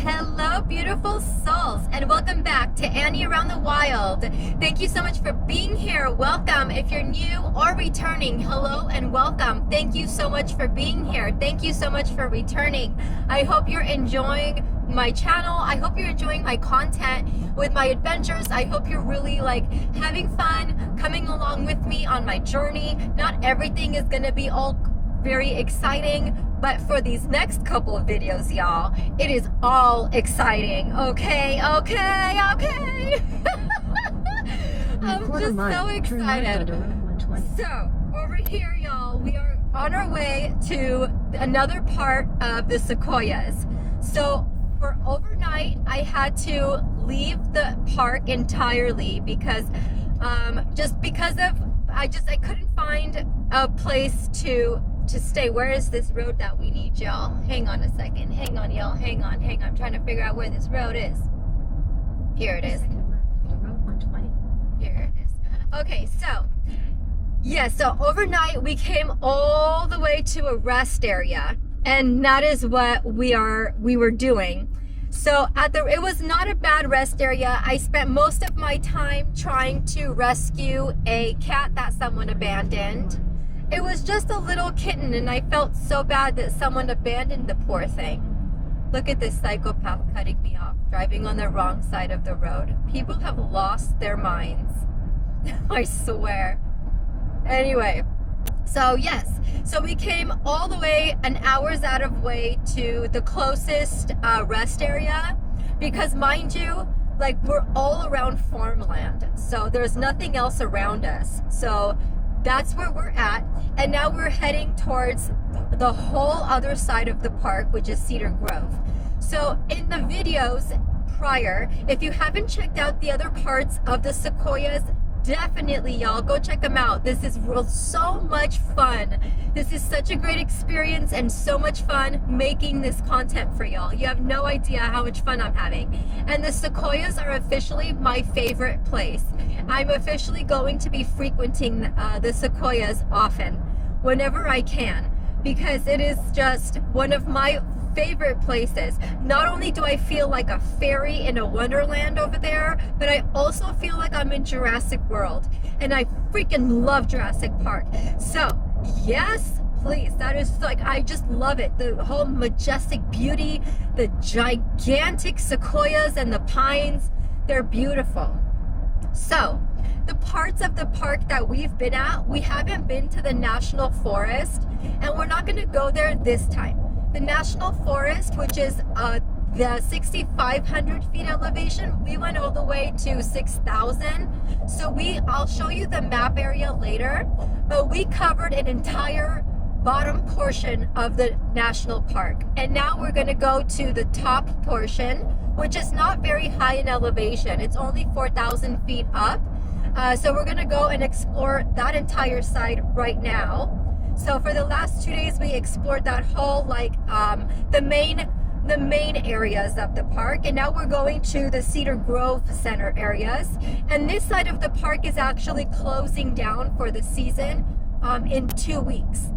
Hello, beautiful souls, and welcome back to Annie Around the Wild. Thank you so much for being here. Welcome. If you're new or returning, hello and welcome. Thank you so much for being here. Thank you so much for returning. I hope you're enjoying my channel. I hope you're enjoying my content with my adventures. I hope you're really having fun coming along with me on my journey. Not everything is gonna be all very exciting, but for these next couple of videos, y'all, it is all exciting. Okay. I'm just so excited. So over here, y'all, we are on our way to another part of the sequoias. So for overnight, I had to leave the park entirely because I couldn't find a place to stay. Where is this road that we need, y'all? Hang on a second. Hang on, y'all. Hang on. I'm trying to figure out where this road is. Here it is. Here it is. Okay, so overnight we came all the way to a rest area, and that is what we were doing. So it was not a bad rest area. I spent most of my time trying to rescue a cat that someone abandoned. It was just a little kitten, and I felt so bad that someone abandoned the poor thing. Look at this psychopath cutting me off, driving on the wrong side of the road. People have lost their minds. I swear. Anyway, so we came all the way an hour's out of way to the closest rest area, because mind you, we're all around farmland, so there's nothing else around us. So that's where we're at, and now we're heading towards the whole other side of the park, which is Cedar Grove. So in the videos prior, if you haven't checked out the other parts of the sequoias, definitely, y'all, go check them out. This is so much fun. This is such a great experience and so much fun making this content for y'all. You have no idea how much fun I'm having. And the sequoias are officially my favorite place. I'm officially going to be frequenting the sequoias often, whenever I can, because it is just one of my favorite places. Not only do I feel like a fairy in a wonderland over there, but I also feel like I'm in Jurassic World, and I freaking love Jurassic Park. So yes, please, that is I just love it. The whole majestic beauty, the gigantic sequoias and the pines, they're beautiful. So the parts of the park that we've been at, we haven't been to the National Forest, and we're not going to go there this time. The National Forest, which is the 6,500 feet elevation, we went all the way to 6,000. So I'll show you the map area later, but we covered an entire bottom portion of the national park. And now we're going to go to the top portion, which is not very high in elevation. It's only 4,000 feet up. So we're going to go and explore that entire side right now. So for the last 2 days, we explored that whole the main areas of the park, and now we're going to the Cedar Grove Center areas. And this side of the park is actually closing down for the season in 2 weeks.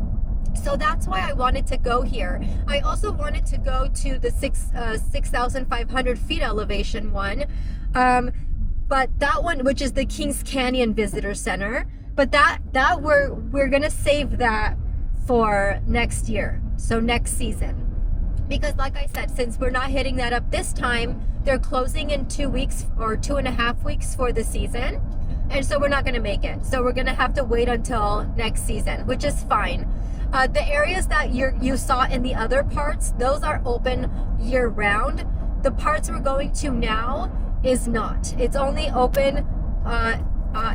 So that's why I wanted to go here. I also wanted to go to the 6,500 feet elevation one, but that one, which is the Kings Canyon Visitor Center. But that we're gonna save that for next year, so next season. Because like I said, since we're not hitting that up this time, they're closing in 2 weeks or 2.5 weeks for the season. And so we're not gonna make it. So we're gonna have to wait until next season, which is fine. The areas that you saw in the other parts, those are open year round. The parts we're going to now is not. It's only open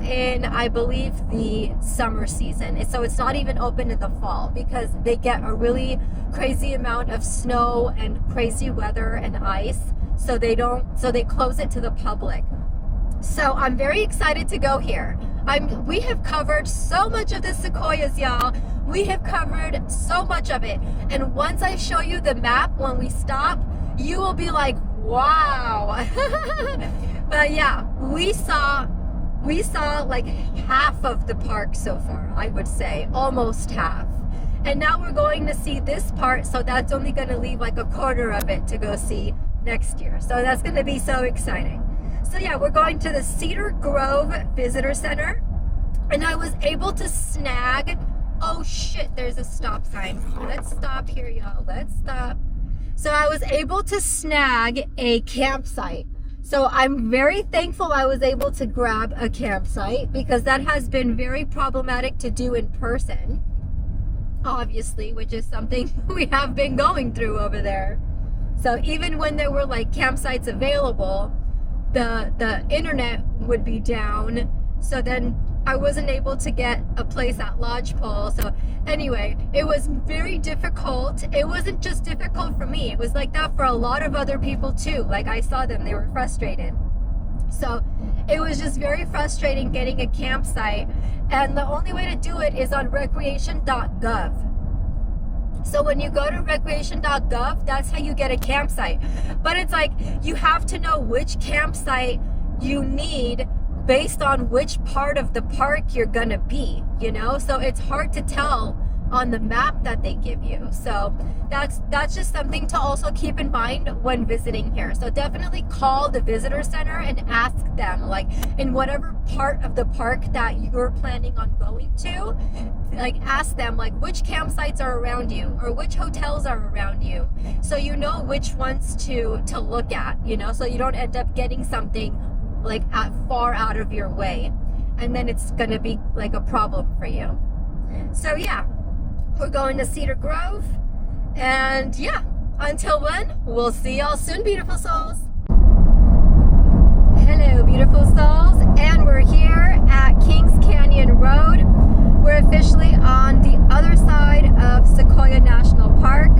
in, I believe, the summer season. So it's not even open in the fall, because they get a really crazy amount of snow and crazy weather and ice. So they close it to the public. So I'm very excited to go here. We have covered so much of the sequoias, y'all. We have covered so much of it. And once I show you the map when we stop, you will be like, wow. But yeah, we saw like half of the park so far, I would say, almost half. And now we're going to see this part, so that's only going to leave like a quarter of it to go see next year. So that's going to be so exciting. So yeah, we're going to the Cedar Grove Visitor Center, and I was able to snag, oh shit, there's a stop sign. Let's stop here, y'all. Let's stop. So I was able to snag a campsite. So I'm very thankful I was able to grab a campsite, because that has been very problematic to do in person, obviously, which is something we have been going through over there. So even when there were like campsites available, the internet would be down. So then I wasn't able to get a place at Lodgepole. So anyway, it was very difficult. It wasn't just difficult for me. It was like that for a lot of other people too. Like I saw them, they were frustrated. So it was just very frustrating getting a campsite. And the only way to do it is on recreation.gov. So when you go to recreation.gov, that's how you get a campsite. But it's like, you have to know which campsite you need based on which part of the park you're gonna be, you know? So it's hard to tell on the map that they give you. So that's just something to also keep in mind when visiting here. So definitely call the visitor center and ask them, like, in whatever part of the park that you're planning on going to, like ask them like which campsites are around you or which hotels are around you, so you know which ones to look at, you know, so you don't end up getting something like far out of your way, and then it's gonna be like a problem for you. So yeah, we're going to Cedar Grove, and yeah, until then, we'll see y'all soon, beautiful souls. Hello, beautiful souls, and we're here at Kings Canyon Road. We're officially on the other side of Sequoia National Park.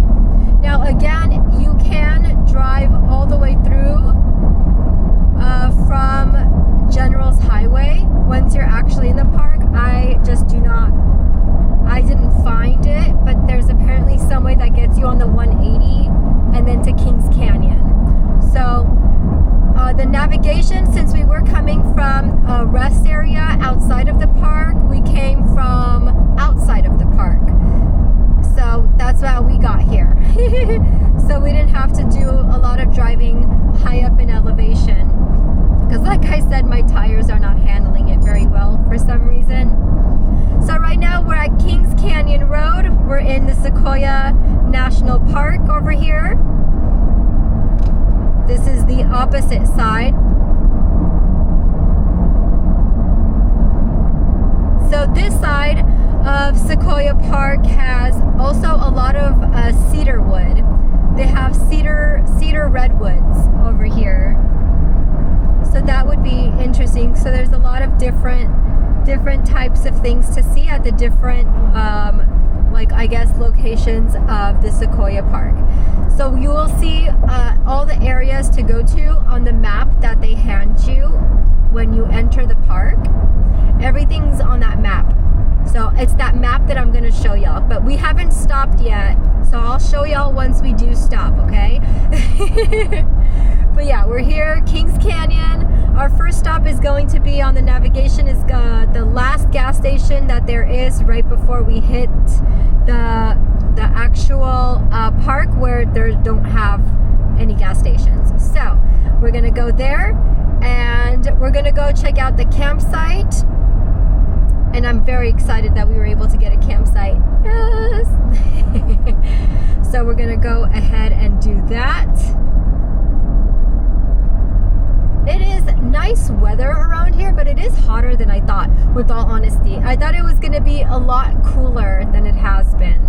Now again, you can drive all the way through from General's Highway once you're actually in the park. I didn't find it, but there's apparently some way that gets you on the 180 and then to Kings Canyon. So the navigation, since we were coming from a rest area outside of the park, we came from outside of the park. So that's how we got here. So we didn't have to do a lot of driving high up in elevation, because like I said, my tires are not handling it very well for some reason. So right now we're at Kings Canyon Road. We're in the Sequoia National Park over here. This is the opposite side. So this side of Sequoia Park has also a lot of cedar wood. They have cedar redwoods over here. So that would be interesting. So there's a lot of different types of things to see at the different like I guess locations of the Sequoia Park. So you will see all the areas to go to on the map that they hand you when you enter the park. Everything's on that map. So it's that map that I'm going to show y'all, but we haven't stopped yet, so I'll show y'all once we do stop, okay? But yeah, we're here, Kings Canyon. Our first stop is going to be on the navigation, is the last gas station that there is right before we hit the actual park, where there don't have any gas stations. So we're gonna go there, and we're gonna go check out the campsite. And I'm very excited that we were able to get a campsite. Yes! So we're gonna go ahead and do that. It is nice weather around here, but it is hotter than I thought, with all honesty. I thought it was gonna be a lot cooler than it has been.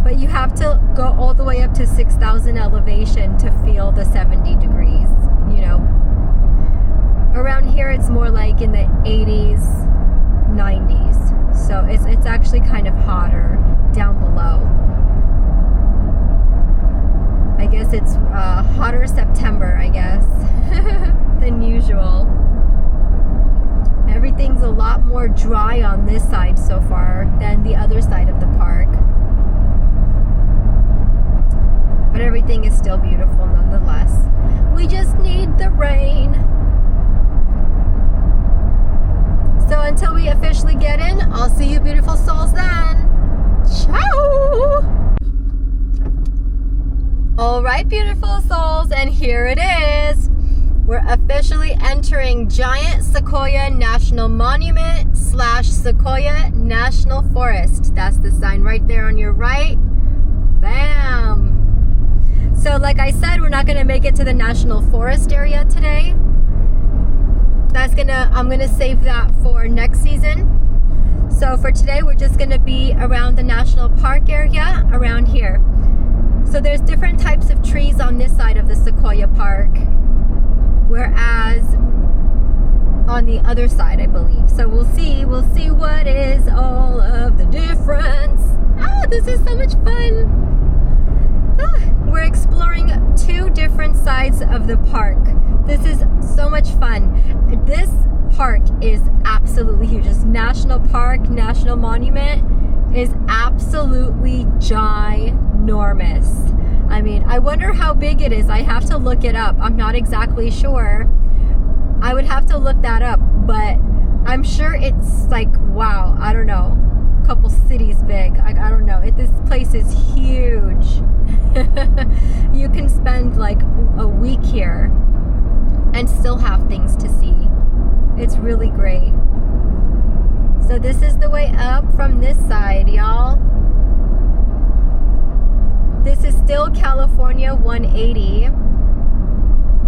But you have to go all the way up to 6,000 elevation to feel the 70 degrees, you know. Around here it's more like in the 80s, 90s. So it's actually kind of hotter down below. I guess it's hotter September, I guess, than usual. Everything's a lot more dry on this side so far than the other side of the park. But everything is still beautiful nonetheless. We just need the rain. So until we officially get in, I'll see you beautiful souls then. Ciao! All right, beautiful souls, and here it is. We're officially entering Giant Sequoia National Monument / Sequoia National Forest. That's the sign right there on your right. Bam! So like I said, we're not gonna make it to the National Forest area today. I'm gonna save that for next season. So for today, we're just gonna be around the National Park area around here. So there's different types of trees on this side of the Sequoia Park, whereas on the other side, I believe. So we'll see what is all of the difference. This is so much fun. We're exploring 2 different sides of the park. This is so much fun. This park is absolutely huge. This national park, national monument is absolutely ginormous. I mean, I wonder how big it is. I have to look it up. I'm not exactly sure. I would have to look that up, but I'm sure it's like, wow, I don't know, a couple cities big. I don't know. This place is huge. You can spend like a week here and still have things to see. It's really great. So this is the way up from this side, y'all. This is still California 180,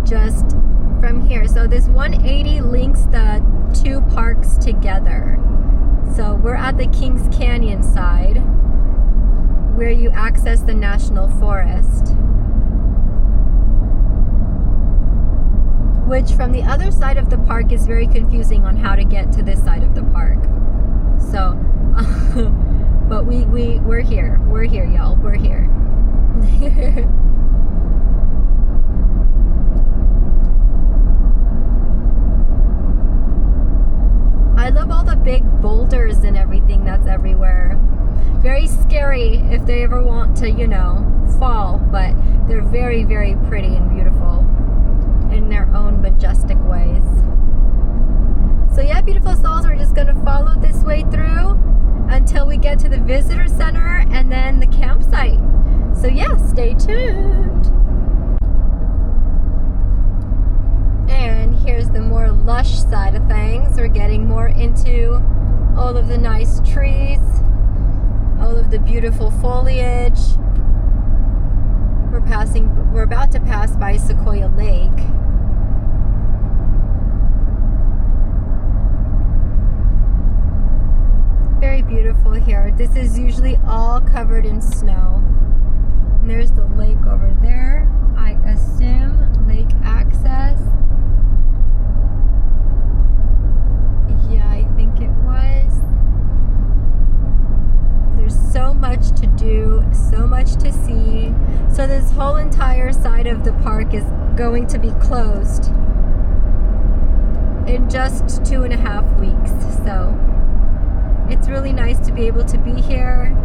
just from here. So this 180 links the 2 parks together. So we're at the Kings Canyon side, where you access the National Forest. Which from the other side of the park is very confusing on how to get to this side of the park. So, but we're here. We're here, y'all. We're here. I love all the big boulders and everything that's everywhere. Very scary if they ever want to, fall, but they're very, very pretty and beautiful in their own majestic ways. So yeah, beautiful souls, we're just gonna follow this way through until we get to the visitor center and then the campsite. So yeah, stay tuned. And here's the more lush side of things. We're getting more into all of the nice trees, all of the beautiful foliage. We're about to pass by Sequoia Lake. Very beautiful here. This is usually all covered in snow. And there's the lake over there. I assume lake access. Yeah, I think it was. There's so much to do, so much to see. So this whole entire side of the park is going to be closed in just 2.5 weeks. So it's really nice to be able to be here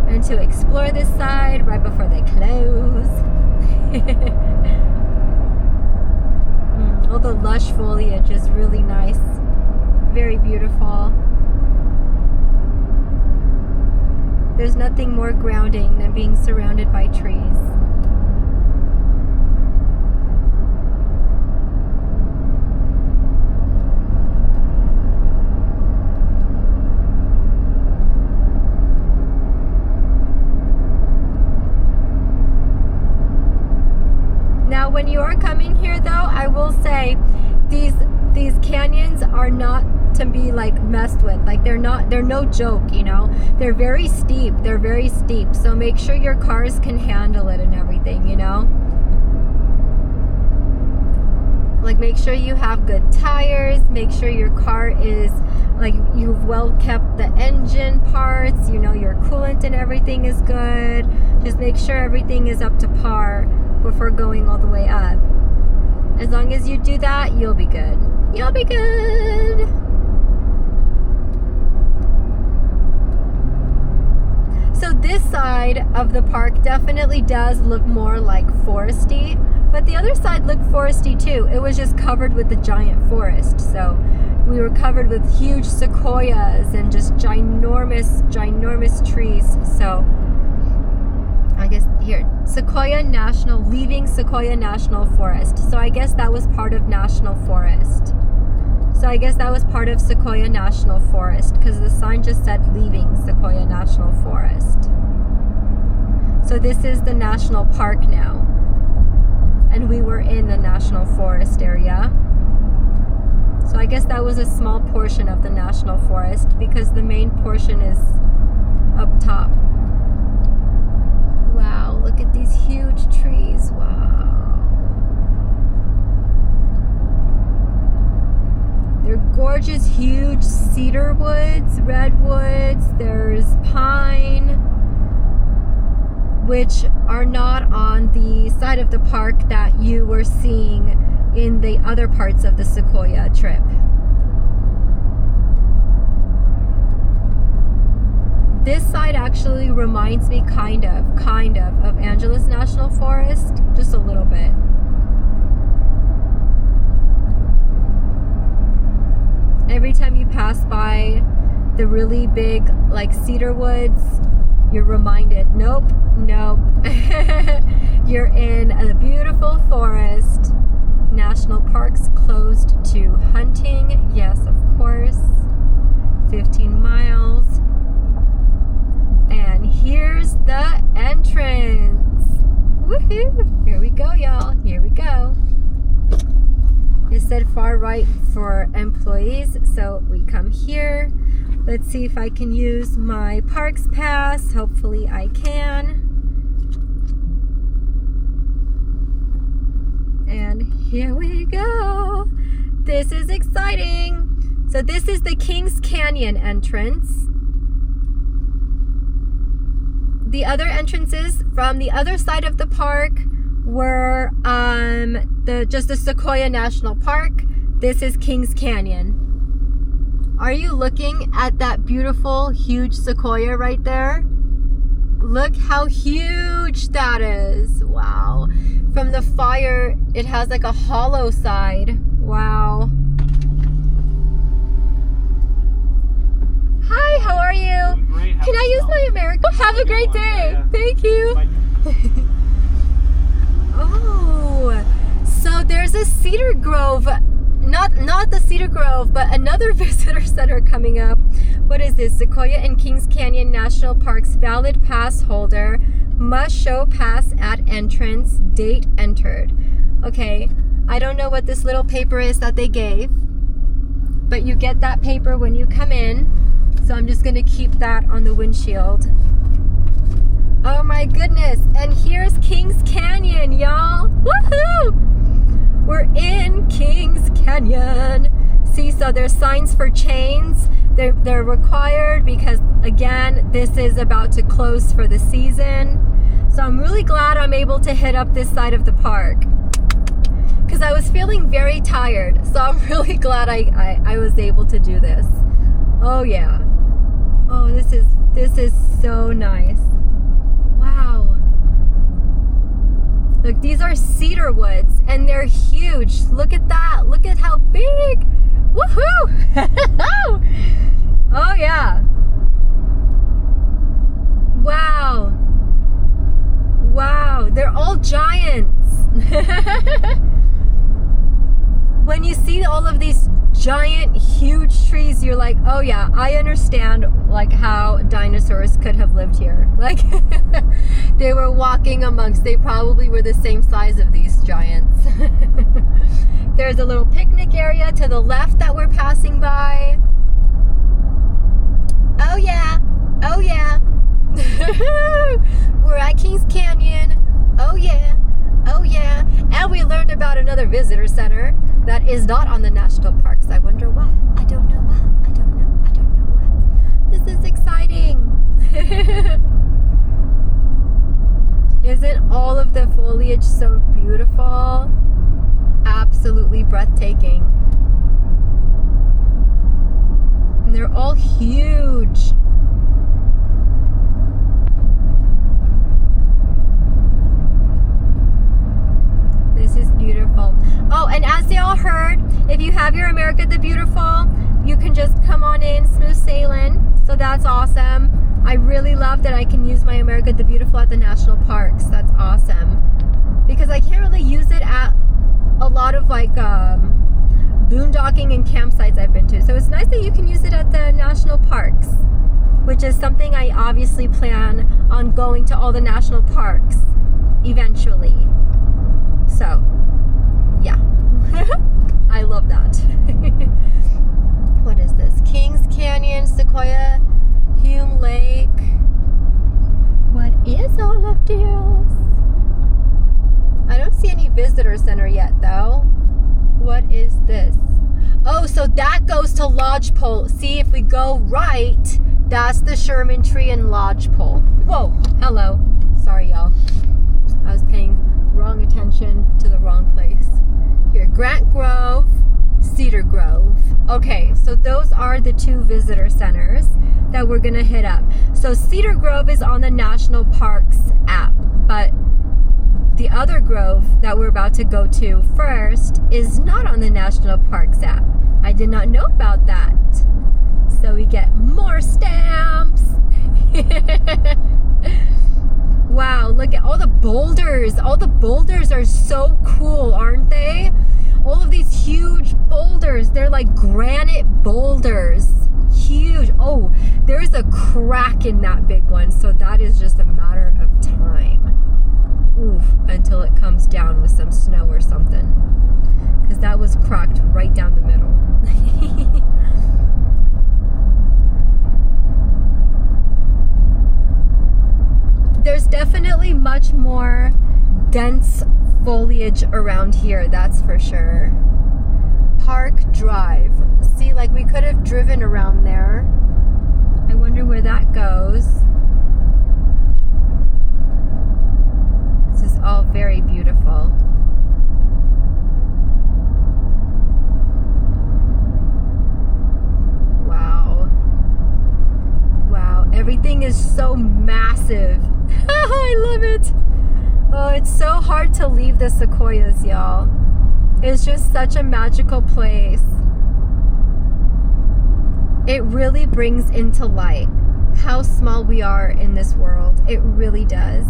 and to explore this side right before they close. All the lush foliage is really nice. Very beautiful. There's nothing more grounding than being surrounded by trees. Now, when you are coming here, though, I will say these canyons are not to be like messed with. Like they're no joke, They're very steep. So make sure your cars can handle it and everything, Like make sure you have good tires, make sure your car is like you've well kept the engine parts, your coolant and everything is good. Just make sure everything is up to par before going all the way up. As long as you do that, you'll be good. You'll be good. So this side of the park definitely does look more like foresty, but the other side looked foresty too. It was just covered with the giant forest. So we were covered with huge sequoias and just ginormous trees. So I guess here, leaving Sequoia National Forest. So I guess that was part of National Forest. So I guess that was part of Sequoia National Forest because the sign just said leaving Sequoia National Forest. So this is the national park now. And we were in the National Forest area. So I guess that was a small portion of the National Forest because the main portion is up top. Wow, look at these huge trees. Wow. They're gorgeous, huge cedar woods, redwoods. There's pine, which are not on the side of the park that you were seeing in the other parts of the Sequoia trip. This side actually reminds me kind of Angeles National Forest, just a little bit. Every time you pass by the really big like cedar woods, you're reminded, nope, you're in a beautiful forest. National parks closed to hunting, yes, of course. 15 miles. And here's the entrance. Woohoo! Here we go, y'all. Here we go. It said far right for employees, so we come here. Let's see if I can use my parks pass. Hopefully I can. And here we go. This is exciting. So this is the Kings Canyon entrance. The other entrances from the other side of the park were just the Sequoia National Park. This is Kings Canyon. Are you looking at that beautiful, huge sequoia right there? Look how huge that is. Wow. From the fire, it has like a hollow side. Wow. Hi, how are you? Great. Can I use my American? Have a great day. Yeah. Thank you. Oh, so there's a cedar grove. Not the Cedar Grove, but another visitor center coming up. What is this? Sequoia and Kings Canyon National Parks valid pass holder must show pass at entrance, date entered. Okay, I don't know what this little paper is that they gave, but you get that paper when you come in. So I'm just gonna keep that on the windshield. Oh my goodness, and here's Kings Canyon, y'all. Woohoo! We're in Kings Canyon. See, so there's signs for chains. They're required because, again, this is about to close for the season. So I'm really glad I'm able to hit up this side of the park because I was feeling very tired. So I'm really glad I was able to do this. Oh yeah. Oh, this is so nice. Wow. Look, these are cedar woods and they're huge. Look at that. Look at how big. Woohoo! Oh yeah. Wow. Wow, they're all giants. When you see all of these giant, huge trees, you're like, oh yeah, I understand like how dinosaurs could have lived here. Like they were walking amongst, they probably were the same size of these giants. There's a little picnic area to the left that we're passing by. Oh yeah, oh yeah. We're at Kings Canyon. Oh yeah, oh yeah. And we learned about another visitor center that is not on the national parks. I wonder why. I don't know why. I don't know why. This is exciting. Isn't all of the foliage so beautiful? Absolutely breathtaking. And they're all huge. This is beautiful. Oh, and as y'all heard, if you have your America the Beautiful, you can just come on in, smooth sailing. So that's awesome. I really love that I can use my America the Beautiful at the national parks. That's awesome. Because I can't really use it at a lot of like boondocking and campsites I've been to. So it's nice that you can use it at the national parks, which is something I obviously plan on going to all the national parks eventually. So, yeah. I love that. What is this? Kings Canyon, Sequoia, Hume Lake. What is all of this? I don't see any visitor center yet though. What is this? Oh, so that goes to Lodgepole. See, if we go right, that's the Sherman Tree and Lodgepole. Whoa, hello. Sorry, y'all. I was paying wrong attention to the wrong place. Here, Grant Grove, Cedar Grove. Okay, so those are the two visitor centers that we're gonna hit up. So Cedar Grove is on the National Parks app, but the other grove that we're about to go to first is not on the National Parks app. I did not know about that. So we get more stamps. Wow, look at all the boulders. All the boulders are so cool, aren't they? All of these huge boulders. They're like granite boulders. Huge. Oh, there's a crack in that big one. So that is just a matter of time. Oof, until it comes down with some snow or something. Because that was cracked right down the middle. There's definitely much more dense foliage around here, that's for sure. Park Drive. See, like we could have driven around there. I wonder where that goes. This is all very beautiful. Wow. Wow, everything is so massive. I love it. Oh, it's so hard to leave the Sequoias, y'all. It's just such a magical place. It really brings into light how small we are in this world. It really does.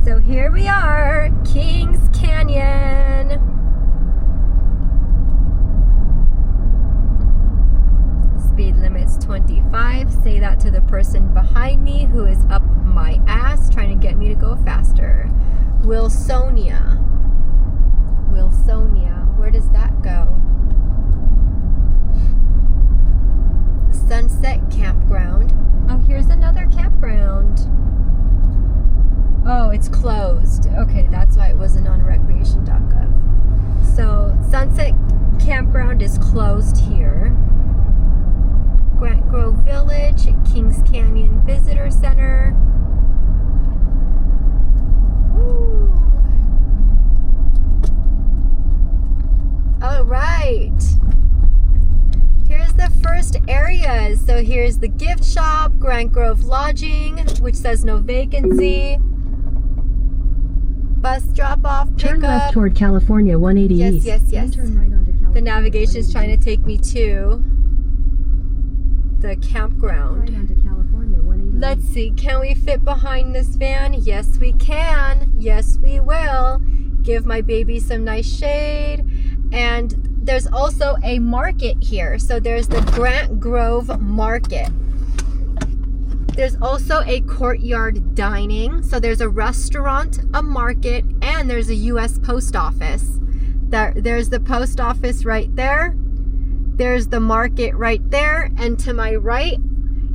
So here we are, Kings Canyon. Speed limit's 25. Say that to the person behind me who is up my ass trying to get me to go faster. Wilsonia. Wilsonia. Where does that go? Sunset Campground. Oh, here's another campground. Oh, it's closed. Okay, that's why it wasn't on recreation.gov. So, Sunset Campground is closed here. Grant Grove Village, Kings Canyon Visitor Center. Woo. All right. Here's the first areas. So here's the gift shop, Grant Grove Lodging, which says no vacancy. Bus drop-off, pickup. Turn left toward California 180 east. Yes. Turn right onto California. The navigation is trying to take me to the campground. Right onto California 180 Let's see, can we fit behind this van? Yes, we can. Yes, we will. Give my baby some nice shade. And there's also a market here. So there's the Grant Grove Market. There's also a courtyard dining. So there's a restaurant, a market, and there's a U.S. post office. There's the post office right there. There's the market right there. And to my right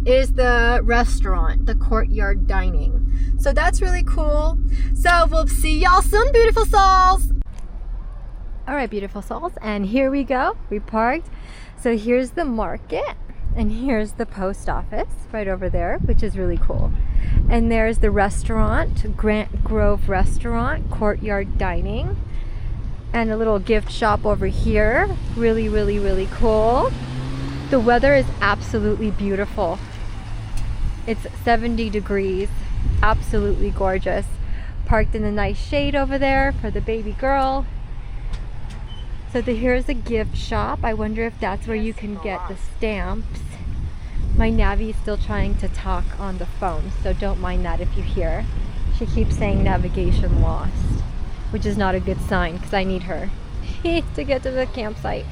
is the restaurant, the courtyard dining. So that's really cool. So we'll see y'all soon, beautiful souls. All right, beautiful souls. And here we go. We parked. So here's the market. And here's the post office right over there, which is really cool. And there's the restaurant, Grant Grove Restaurant, courtyard dining. And a little gift shop over here. Really, really, really cool. The weather is absolutely beautiful. It's 70 degrees. Absolutely gorgeous. Parked in a nice shade over there for the baby girl. So here's a gift shop. I wonder if that's where you can get the stamps My Navi is still trying to talk on the phone, so don't mind that if you hear. She keeps saying navigation lost, which is not a good sign because I need her to get to the campsite.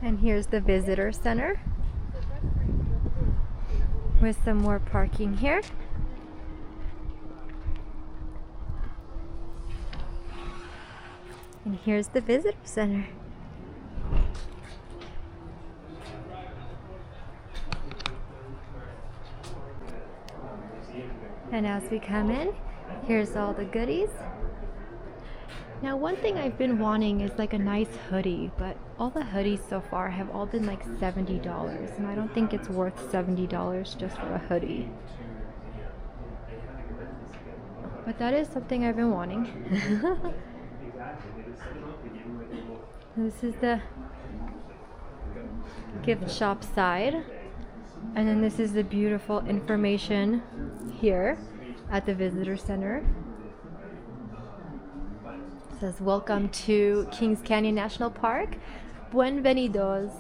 And here's the visitor center with some more parking here. And here's the visitor center. And as we come in, here's all the goodies. Now, one thing I've been wanting is like a nice hoodie, but all the hoodies so far have all been like $70, and I don't think it's worth $70 just for a hoodie. But that is something I've been wanting. This is the gift shop side, and then this is the beautiful information here at the visitor center. Says welcome to Kings Canyon National Park. Bienvenidos.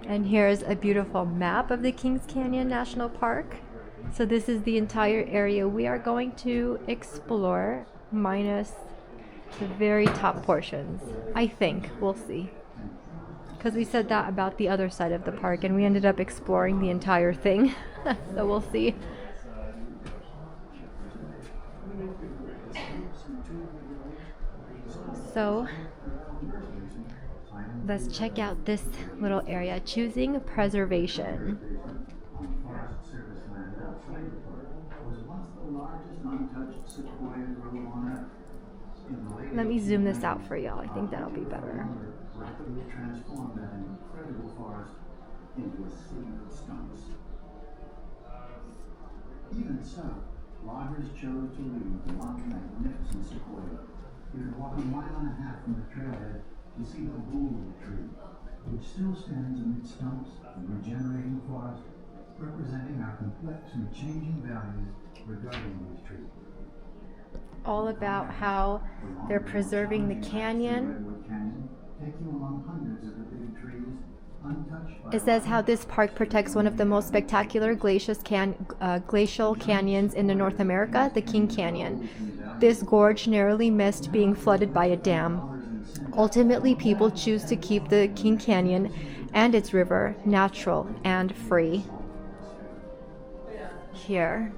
And here's a beautiful map of the Kings Canyon National Park. So this is the entire area we are going to explore, minus the very top portions. I think. We'll see. Because we said that about the other side of the park and we ended up exploring the entire thing. So we'll see. So let's check out this little area, choosing preservation. Let me zoom this out for y'all. I think that'll be better. Even so, loggers chose to leave the one magnificent sequoia. You could walk a mile and a half from the trailhead to see the bull tree, which still stands amid stumps and regenerating forest, representing our complex and changing values regarding these trees. All about how they're preserving the canyon. It says how this park protects one of the most spectacular glacial canyons in North America, the King Canyon. This gorge narrowly missed being flooded by a dam. Ultimately, people choose to keep the King Canyon and its river natural and free. Here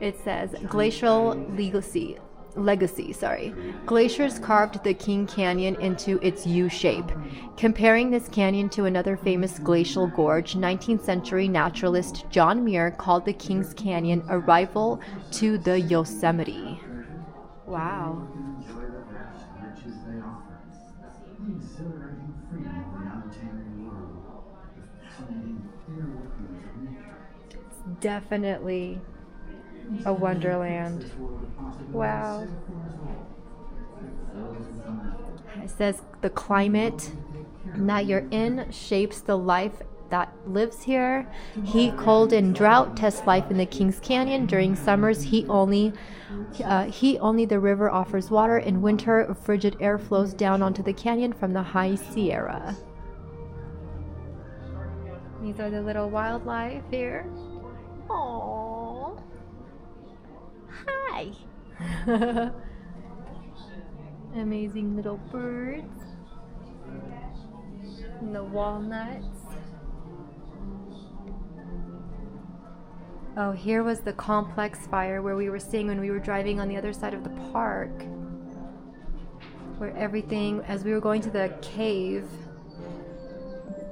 it says glacial legacy. Glaciers carved the King Canyon into its U shape. Comparing this canyon to another famous glacial gorge, 19th century naturalist John Muir called the Kings Canyon a rival to the Yosemite. Wow. It's definitely a wonderland. Wow. It says the climate that you're in shapes the life that lives here. Heat, cold, and drought test life in the Kings Canyon. During summers, heat only the river offers water. In winter, frigid air flows down onto the canyon from the high Sierra. These are the little wildlife here. Aww. Hi. Amazing little birds. And the walnuts. Oh, here was the complex fire where we were seeing when we were driving on the other side of the park. Where everything, as we were going to the cave,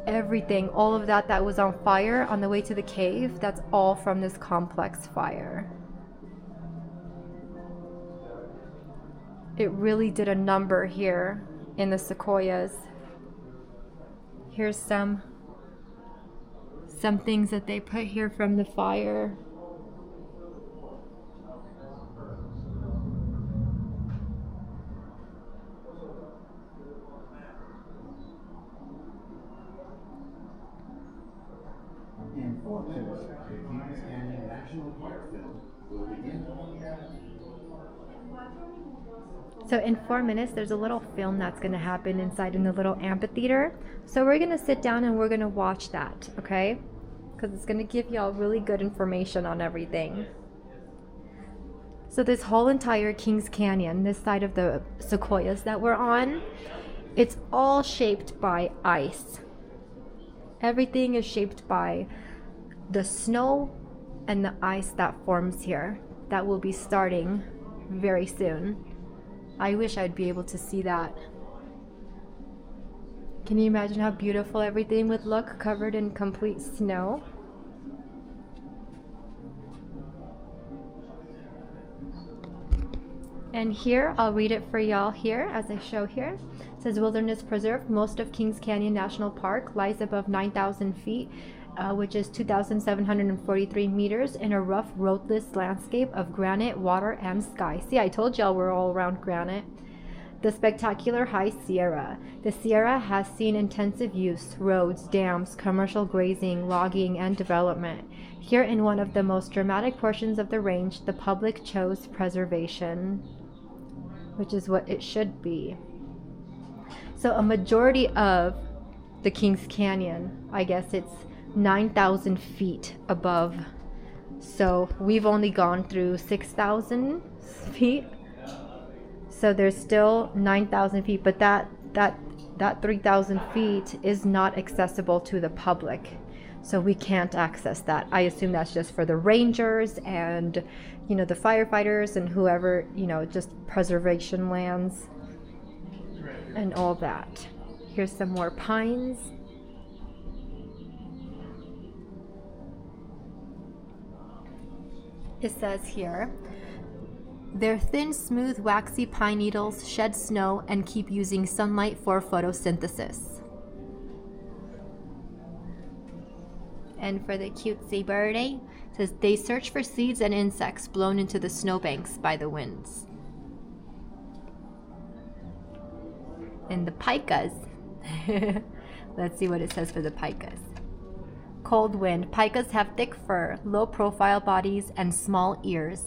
everything, all of that was on fire on the way to the cave, that's all from this complex fire. It really did a number here in the sequoias. Here's some things that they put here from the fire. So in 4 minutes, there's a little film that's going to happen inside in the little amphitheater. So we're going to sit down and we're going to watch that, okay? Because it's going to give y'all really good information on everything. So this whole entire Kings Canyon, this side of the sequoias that we're on, it's all shaped by ice. Everything is shaped by the snow and the ice that forms here. That will be starting very soon. I wish I'd be able to see that. Can you imagine how beautiful everything would look covered in complete snow? And here, I'll read it for y'all here as I show here. It says Wilderness Preserve. Most of Kings Canyon National Park lies above 9,000 feet, which is 2,743 meters in a rough, roadless landscape of granite, water, and sky. See, I told y'all we're all around granite. The spectacular High Sierra. The Sierra has seen intensive use, roads, dams, commercial grazing, logging, and development. Here in one of the most dramatic portions of the range, the public chose preservation, which is what it should be. So a majority of the Kings Canyon, I guess it's 9,000 feet above. So we've only gone through 6,000 feet. So there's still 9,000 feet, but that 3,000 feet is not accessible to the public. So we can't access that. I assume that's just for the rangers and, you know, the firefighters and whoever, you know, just preservation lands and all that. Here's some more pines. It says here, their thin, smooth, waxy pine needles shed snow and keep using sunlight for photosynthesis. And for the cutesy birdie, it says they search for seeds and insects blown into the snowbanks by the winds. And the pikas. Let's see what it says for the pikas. Cold wind. Pikas have thick fur, low profile bodies, and small ears.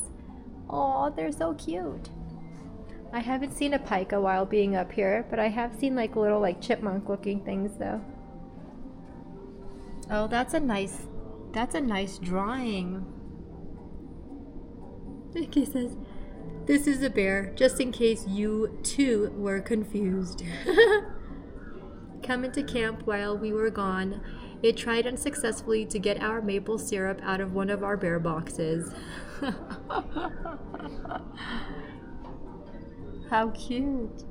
Oh, they're so cute. I haven't seen a pika while being up here, but I have seen like little like chipmunk looking things though. Oh, that's a nice drawing. It says, this is a bear, just in case you too were confused. Come into camp while we were gone. It tried unsuccessfully to get our maple syrup out of one of our bear boxes. How cute.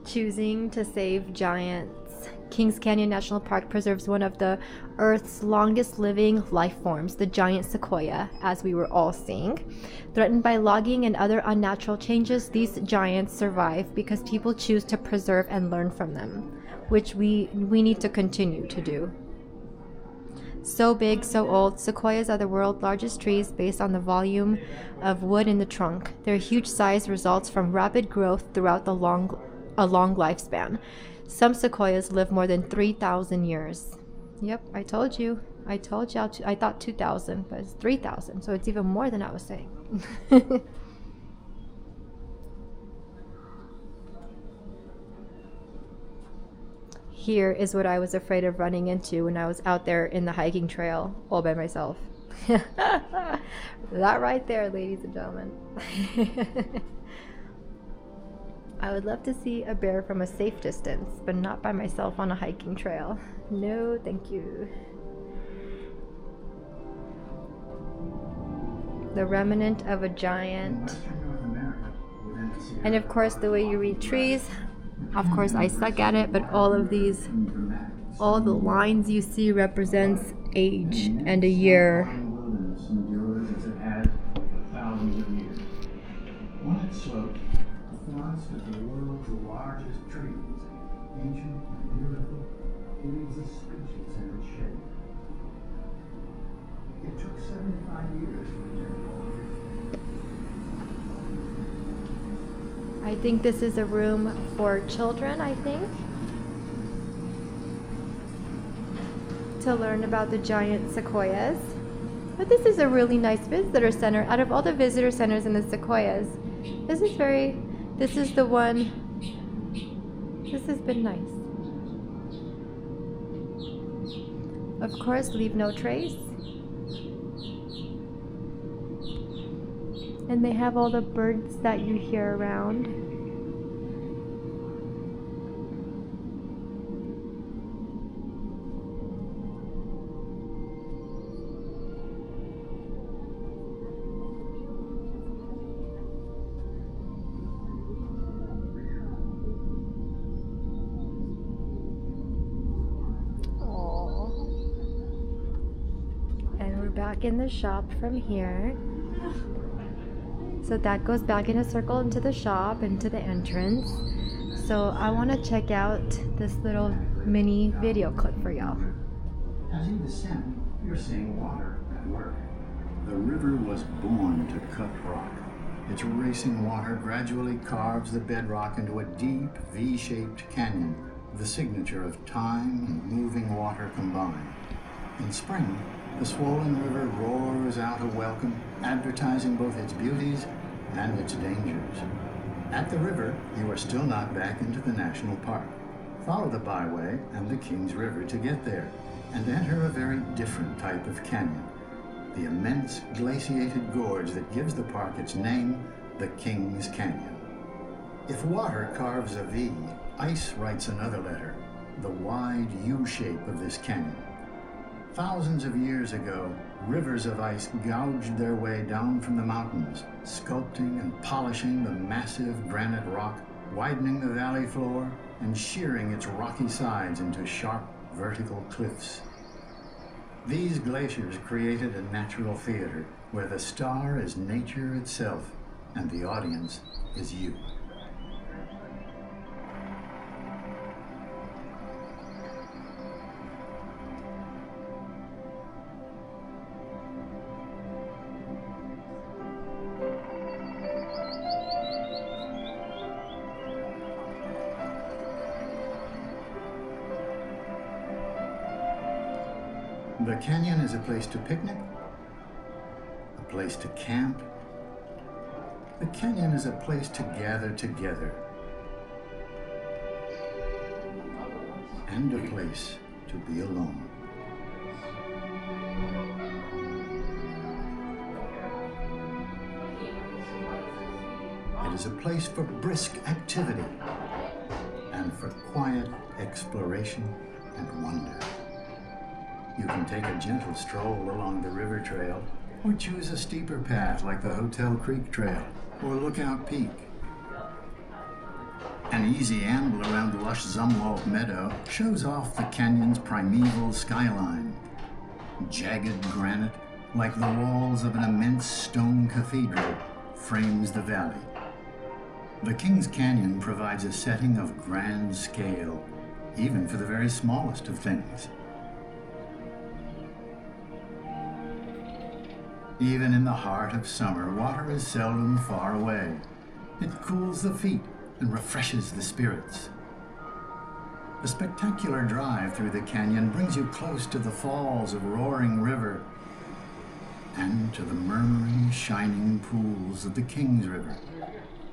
Choosing to save giants. Kings Canyon National Park preserves one of the Earth's longest living life forms, the giant sequoia, as we were all seeing. Threatened by logging and other unnatural changes, these giants survive because people choose to preserve and learn from them, which we need to continue to do. So big, so old, sequoias are the world's largest trees based on the volume of wood in the trunk. Their huge size results from rapid growth throughout a long lifespan. Some sequoias live more than 3,000 years. Yep, I told you. I thought 2,000, but it's 3,000, so it's even more than I was saying. Here is what I was afraid of running into when I was out there in the hiking trail all by myself. That right there, ladies and gentlemen. I would love to see a bear from a safe distance, but not by myself on a hiking trail. No, thank you. The remnant of a giant. And of course, the way you read trees, of course I suck at it, but all the lines you see represents age and a year. Of the world's largest trees, ancient and beautiful, leaves a speechless in its shape. It took 75 years for the I think this is a room for children, I think, to learn about the giant sequoias. But this is a really nice visitor center. Out of all the visitor centers in the sequoias, this is the one, this has been nice. Of course, leave no trace. And they have all the birds that you hear around. Back in the shop from here. So that goes back in a circle into the shop, into the entrance. So I want to check out this little mini video clip for y'all. As you descend, you're seeing water at work. The river was born to cut rock. Its racing water gradually carves the bedrock into a deep V-shaped canyon, the signature of time and moving water combined. In spring, the swollen river roars out a welcome, advertising both its beauties and its dangers. At the river, you are still not back into the national park. Follow the byway and the Kings River to get there, and enter a very different type of canyon, the immense glaciated gorge that gives the park its name, the Kings Canyon. If water carves a V, ice writes another letter, the wide U shape of this canyon. Thousands of years ago, rivers of ice gouged their way down from the mountains, sculpting and polishing the massive granite rock, widening the valley floor, and shearing its rocky sides into sharp vertical cliffs. These glaciers created a natural theater where the star is nature itself and the audience is you. The canyon is a place to picnic, a place to camp. The canyon is a place to gather together, and a place to be alone. It is a place for brisk activity and for quiet exploration and wonder. You can take a gentle stroll along the river trail, or choose a steeper path like the Hotel Creek Trail or Lookout Peak. An easy amble around the lush Zumwalt Meadow shows off the canyon's primeval skyline. Jagged granite, like the walls of an immense stone cathedral, frames the valley. The Kings Canyon provides a setting of grand scale, even for the very smallest of things. Even in the heart of summer, water is seldom far away. It cools the feet and refreshes the spirits. A spectacular drive through the canyon brings you close to the falls of Roaring River and to the murmuring, shining pools of the Kings River.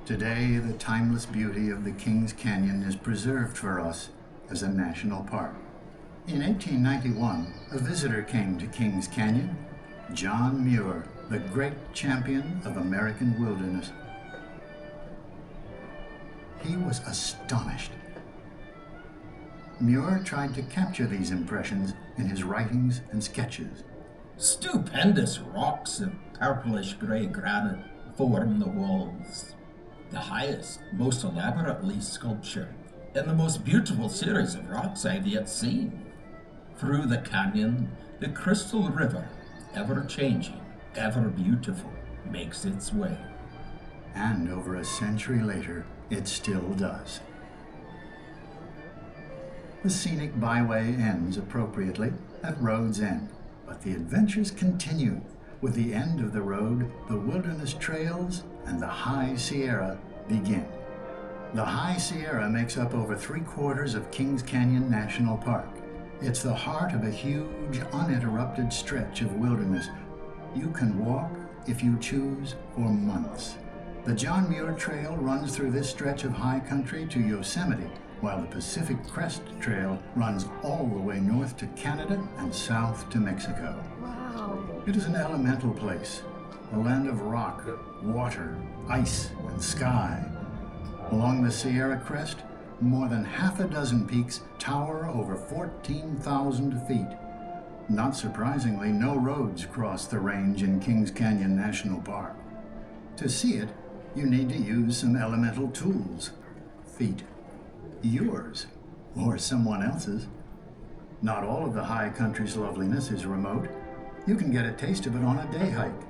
Today, the timeless beauty of the Kings Canyon is preserved for us as a national park. In 1891, a visitor came to Kings Canyon, John Muir, the great champion of American wilderness. He was astonished. Muir tried to capture these impressions in his writings and sketches. Stupendous rocks of purplish-grey granite form the walls. The highest, most elaborately sculptured, and the most beautiful series of rocks I've yet seen. Through the canyon, the crystal river, ever-changing, ever-beautiful, makes its way. And over a century later, it still does. The scenic byway ends appropriately at Road's End, but the adventures continue. With the end of the road, the wilderness trails and the high Sierra begin. The High Sierra makes up over 3/4 of Kings Canyon National Park. It's the heart of a huge, uninterrupted stretch of wilderness. You can walk, if you choose, for months. The John Muir Trail runs through this stretch of high country to Yosemite, while the Pacific Crest Trail runs all the way north to Canada and south to Mexico. Wow. It is an elemental place, a land of rock, water, ice, and sky. Along the Sierra Crest, more than half a dozen peaks tower over 14,000 feet. Not surprisingly, no roads cross the range in Kings Canyon National Park. To see it, you need to use some elemental tools. Feet. Yours, or someone else's. Not all of the high country's loveliness is remote. You can get a taste of it on a day hike.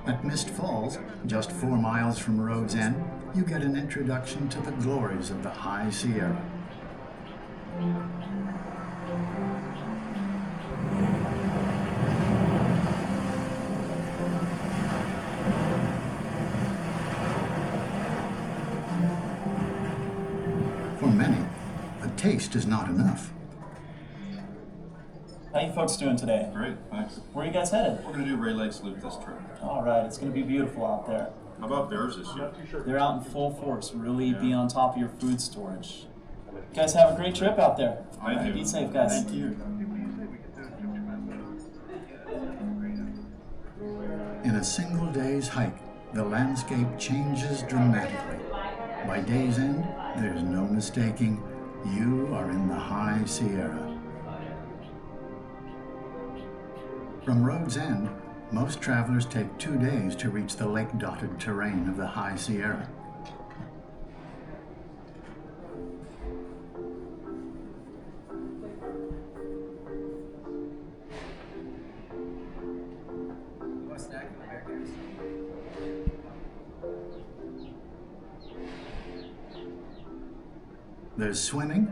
At Mist Falls, just 4 miles from Road's End, you get an introduction to the glories of the High Sierra. For many, a taste is not enough. How you folks doing today? Great, thanks. Where are you guys headed? We're gonna do Ray Lakes Loop this trip. All right, it's going to be beautiful out there. How about bears this year? They're out in full force. Really be on top of your food storage. You guys have a great trip out there. Thank you. Be safe, guys. Thank you. In a single day's hike, the landscape changes dramatically. By day's end, there's no mistaking, you are in the High Sierra. From Road's End, most travelers take 2 days to reach the lake-dotted terrain of the High Sierra. There's swimming.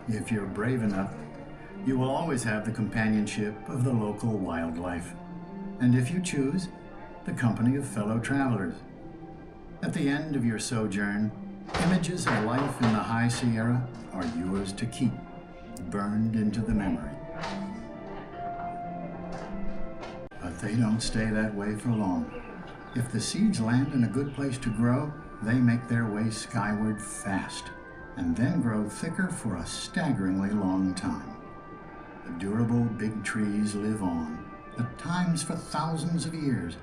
If you're brave enough, you will always have the companionship of the local wildlife. And if you choose, the company of fellow travelers. At the end of your sojourn, images of life in the High Sierra are yours to keep, burned into the memory. But they don't stay that way for long. If the seeds land in a good place to grow, they make their way skyward fast, and then grow thicker for a staggeringly long time. The durable big trees live on, at times for thousands of years,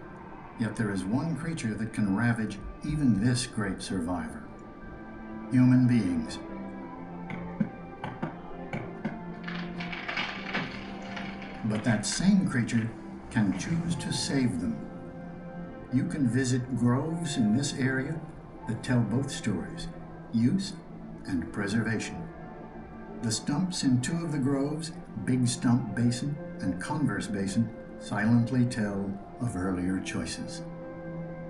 yet there is one creature that can ravage even this great survivor: human beings. But that same creature can choose to save them. You can visit groves in this area that tell both stories: use and preservation. The stumps in 2 of the groves, Big Stump Basin and Converse Basin, silently tell of earlier choices.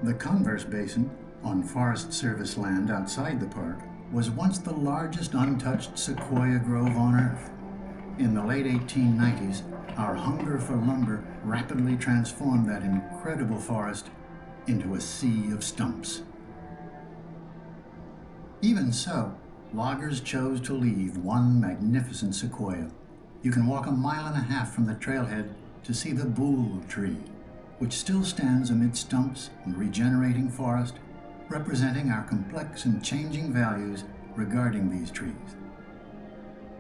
The Converse Basin, on Forest Service land outside the park, was once the largest untouched sequoia grove on Earth. In the late 1890s, our hunger for lumber rapidly transformed that incredible forest into a sea of stumps. Even so, loggers chose to leave one magnificent sequoia. You can walk 1.5 miles from the trailhead to see the boole tree, which still stands amid stumps and regenerating forest, representing our complex and changing values regarding these trees.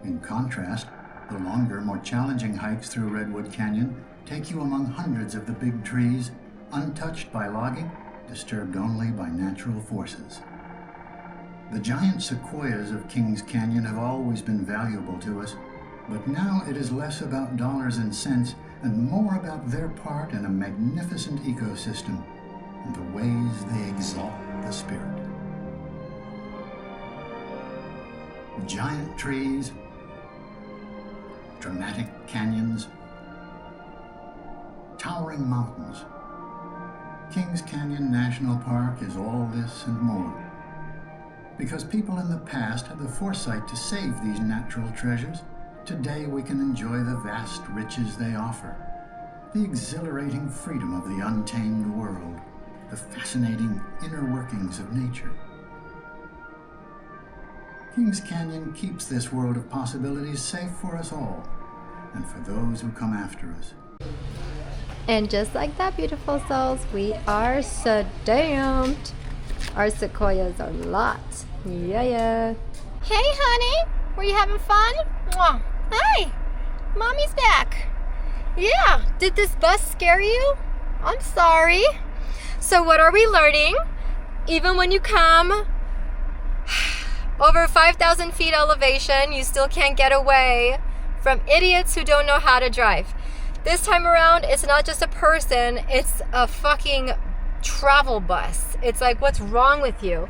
In contrast, the longer, more challenging hikes through Redwood Canyon take you among hundreds of the big trees, untouched by logging, disturbed only by natural forces. The giant sequoias of Kings Canyon have always been valuable to us, but now it is less about dollars and cents and more about their part in a magnificent ecosystem and the ways they exalt the spirit. Giant trees, dramatic canyons, towering mountains. Kings Canyon National Park is all this and more. Because people in the past had the foresight to save these natural treasures, today we can enjoy the vast riches they offer, the exhilarating freedom of the untamed world, the fascinating inner workings of nature. Kings Canyon keeps this world of possibilities safe for us all, and for those who come after us. And just like that, beautiful souls, we are so-damned. Our sequoias are lots. Yeah. Hey, honey. Were you having fun? Mwah. Hi. Mommy's back. Yeah. Did this bus scare you? I'm sorry. So what are we learning? Even when you come over 5,000 feet elevation, you still can't get away from idiots who don't know how to drive. This time around, it's not just a person, it's a fucking travel bus. It's like, what's wrong with you?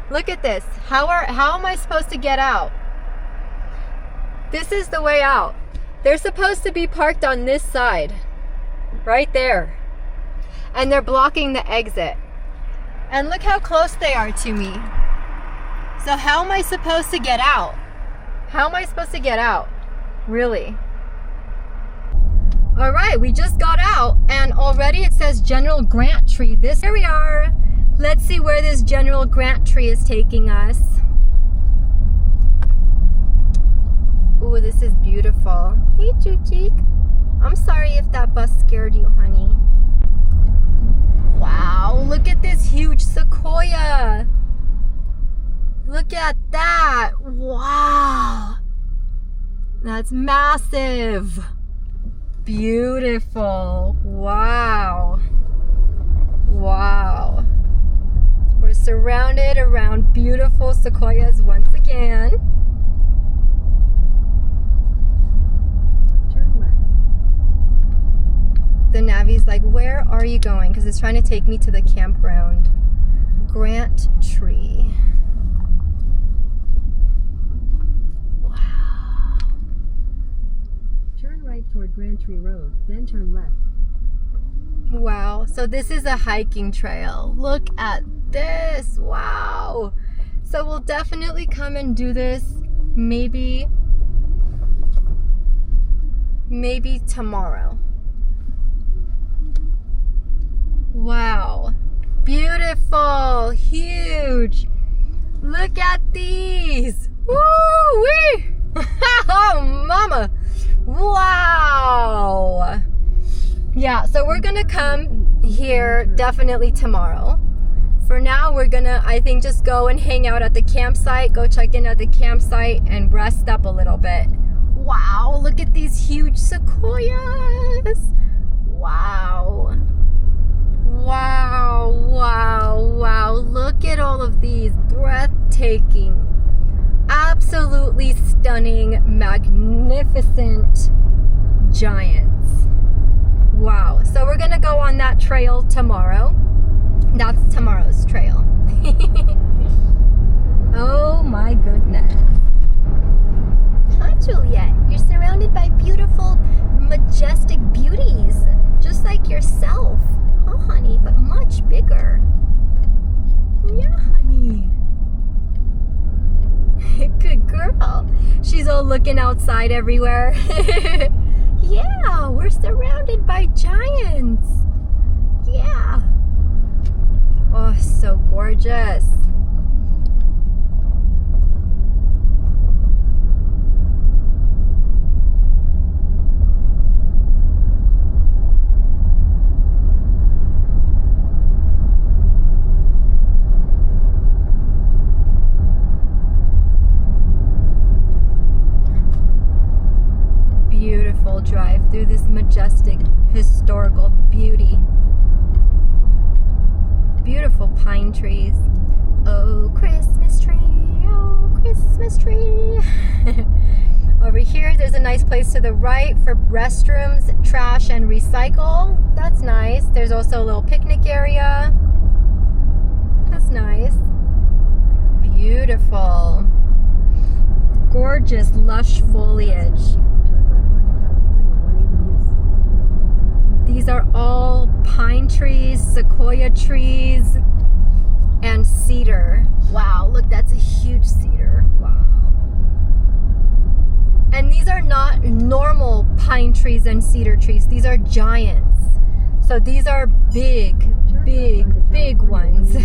Look at this. How am I supposed to get out? This is the way out. They're supposed to be parked on this side, right there. And they're blocking the exit. And look how close they are to me. So how am I supposed to get out? How am I supposed to get out? Really? All right, we just got out and already it says General Grant Tree. Here we are. Let's see where this General Grant Tree is taking us. Ooh, this is beautiful. Hey, Chuchik. I'm sorry if that bus scared you, honey. Wow, look at this huge sequoia. Look at that. Wow. That's massive. Beautiful. Wow. Wow. We're surrounded around beautiful sequoias once again. Turn left. The Navi's like, where are you going? Because it's trying to take me to the campground. Grant Tree. Wow. Turn right toward Grand Tree Road, then turn left. Wow. So this is a hiking trail. Look at this. Wow. So we'll definitely come and do this maybe tomorrow. Wow. Beautiful. Huge. Look at these. Woo-wee. Oh, mama. Wow. Yeah, so we're gonna come here definitely tomorrow. For now, we're gonna, I think, just go and hang out at the campsite, go check in at the campsite and rest up a little bit. Wow, look at these huge sequoias. Wow. Wow, wow, wow. Look at all of these breathtaking, absolutely stunning, magnificent giants. Wow. So we're gonna go on that trail tomorrow. That's tomorrow's trail. Oh my goodness. Hi, Juliet. You're surrounded by beautiful, majestic beauties, just like yourself. Oh, honey, but much bigger. Yeah, honey. Good girl. She's all looking outside everywhere. Yeah, we're surrounded by giants. Yeah. Oh, so gorgeous. Beautiful drive through this majestic historical beauty. Beautiful pine trees. Oh, Christmas tree, oh, Christmas tree. Over here, there's a nice place to the right for restrooms, trash, and recycle. That's nice. There's also a little picnic area. That's nice. Beautiful. Gorgeous, lush foliage. These are all pine trees, sequoia trees, and cedar. Wow, look, that's a huge cedar. Wow. And these are not normal pine trees and cedar trees. These are giants. So these are big, big, big ones.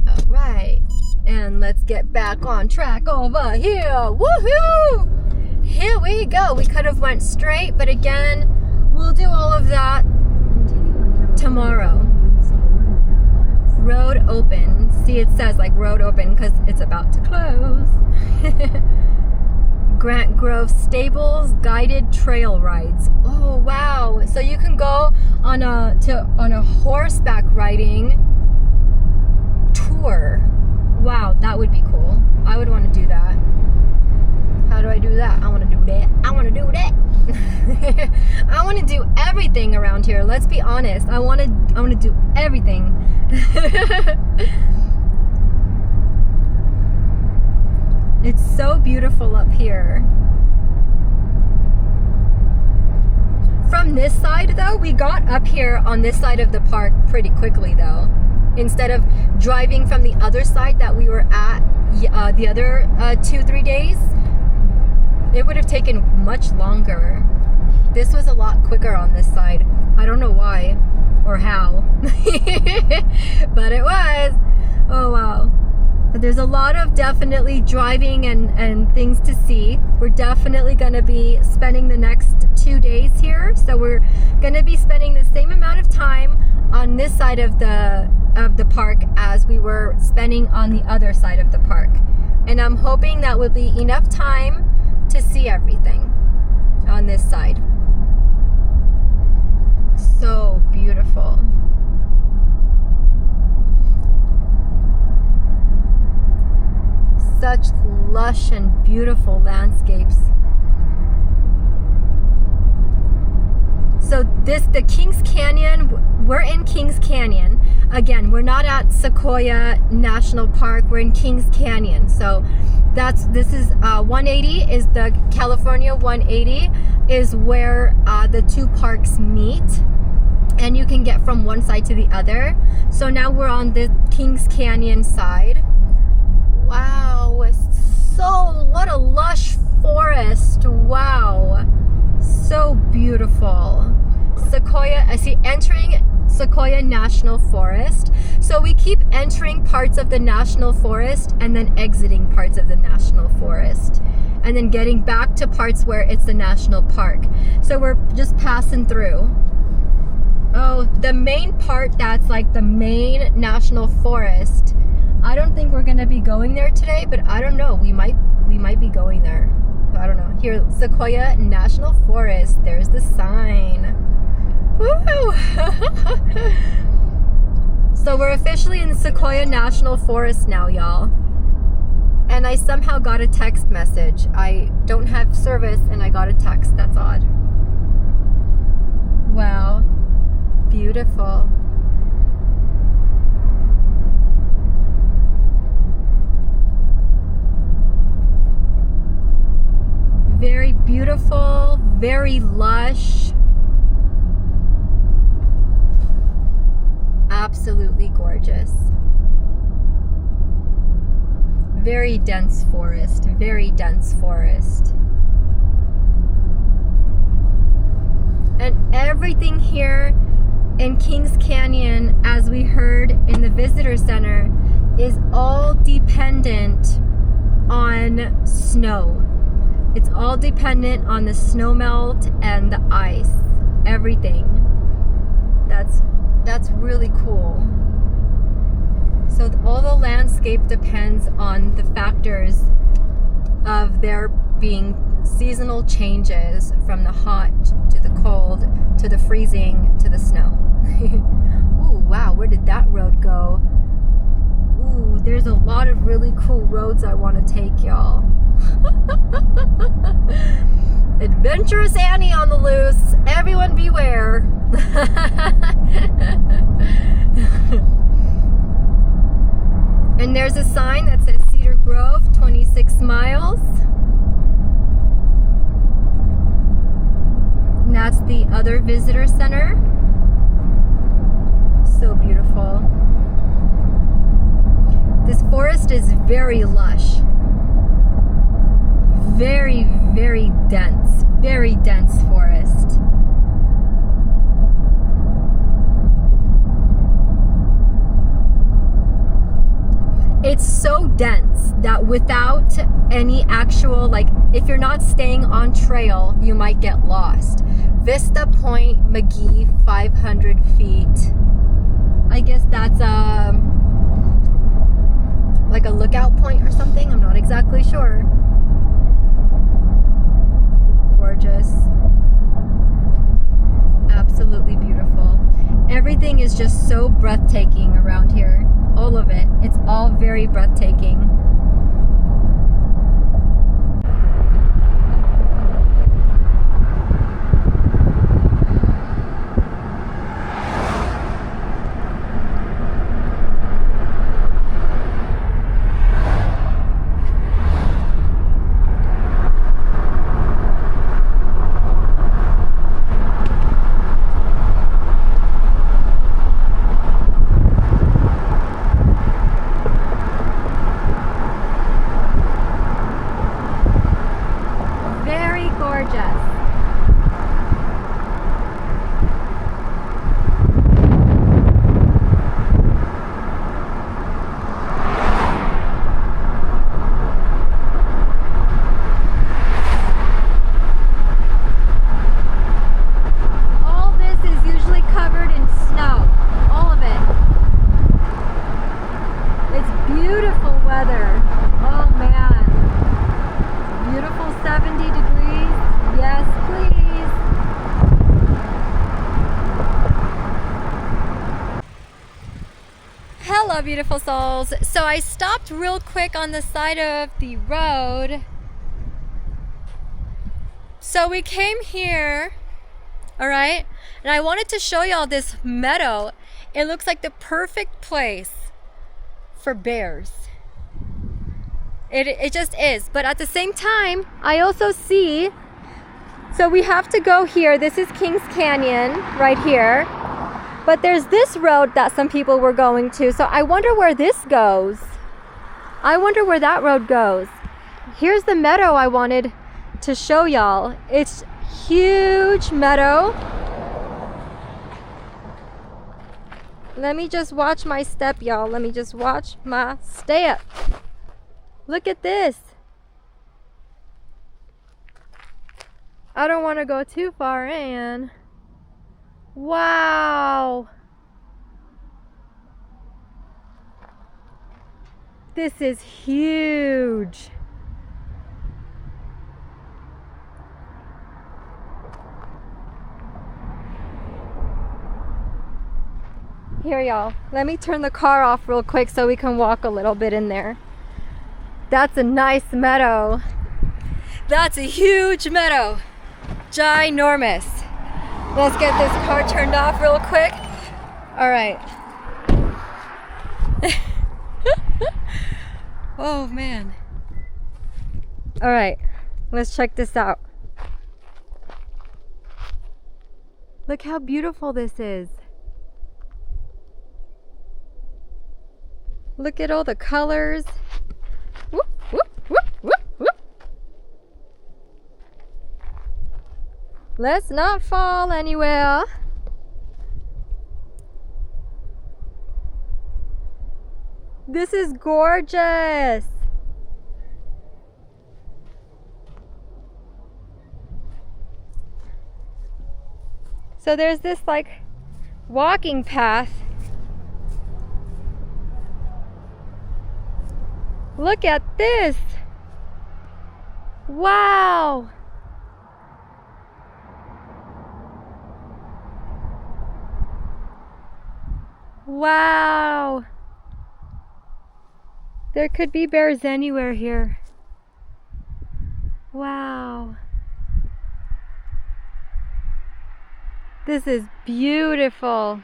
All right. And let's get back on track over here. Woohoo! Here we go. We could have went straight, but again, we'll do all of that Continue on Tower tomorrow. East for 1.5 miles. Road open. See, it says like road open because it's about to close. Grant Grove Stables guided trail rides. Oh wow! So you can go on a horseback riding tour. Wow, that would be cool. I would want to do that. How do I do that? I want to do that. I want to do that. I want to do everything around here. Let's be honest. I want to do everything. It's so beautiful up here. From this side though, we got up here on this side of the park pretty quickly though. Instead of driving from the other side that we were at the other 2-3 days, it would have taken much longer. This was a lot quicker on this side. I don't know why or how, but it was. Oh wow. But there's a lot of definitely driving and things to see. We're definitely going to be spending the next 2 days here. So we're going to be spending the same amount of time on this side of the park as we were spending on the other side of the park. And I'm hoping that will be enough time to see everything on this side. So beautiful. Such lush and beautiful landscapes. So the Kings Canyon, we're in Kings Canyon. Again, we're not at Sequoia National Park, we're in Kings Canyon. So this is 180 is the California 180 is where the two parks meet. And you can get from one side to the other. So now we're on the Kings Canyon side. Wow, what a lush forest. Wow, so beautiful. Sequoia, I see entering Sequoia National Forest. So we keep entering parts of the National Forest and then exiting parts of the National Forest. And then getting back to parts where it's the National Park. So we're just passing through. Oh, the main part that's like the main National Forest. I don't think we're gonna be going there today, but I don't know. We might be going there. I don't know. Here, Sequoia National Forest. There's the sign. Woo! So we're officially in Sequoia National Forest now, y'all. And I somehow got a text message. I don't have service and I got a text. That's odd. Wow. Beautiful. Very beautiful, very lush. Absolutely gorgeous. Very dense forest, very dense forest. And everything here in Kings Canyon, as we heard in the visitor center, is all dependent on snow. It's all dependent on the snow melt and the ice. Everything. That's really cool. So all the landscape depends on the factors of there being seasonal changes from the hot to the cold to the freezing to the snow. Ooh, wow, where did that road go? Ooh, there's a lot of really cool roads I want to take, y'all. Adventurous Annie on the loose. Everyone beware. And there's a sign that says Cedar Grove, 26 miles. And that's the other visitor center. So beautiful. This forest is very lush. Very, very dense forest. it's so dense that without any actual, like, if you're not staying on trail, you might get lost. Vista Point McGee, 500 feet. I guess that's like a lookout point or something. I'm not exactly sure. Gorgeous. Absolutely beautiful. Everything is just so breathtaking around here. All of it. It's all very breathtaking. Hello, beautiful souls. So I stopped real quick on the side of the road. So we came here, all right? And I wanted to show y'all this meadow. It looks like the perfect place for bears. It just is. But at the same time, I also see, so we have to go here. This is Kings Canyon right here. But there's this road that some people were going to. So I wonder where this goes. I wonder where that road goes. Here's the meadow I wanted to show y'all. It's huge meadow. Let me just watch my step, y'all. Let me just watch my step. Look at this. I don't want to go too far in. Wow. This is huge. Here, y'all. Let me turn the car off real quick so we can walk a little bit in there. That's a nice meadow. That's a huge meadow. Ginormous. Let's get this car turned off real quick. All right. Oh, man. All right. Let's check this out. Look how beautiful this is. Look at all the colors. Whoop, whoop, whoop, whoop, whoop. Let's not fall anywhere. This is gorgeous. So there's this like walking path. Look at this. Wow. Wow. There could be bears anywhere here. Wow. This is beautiful.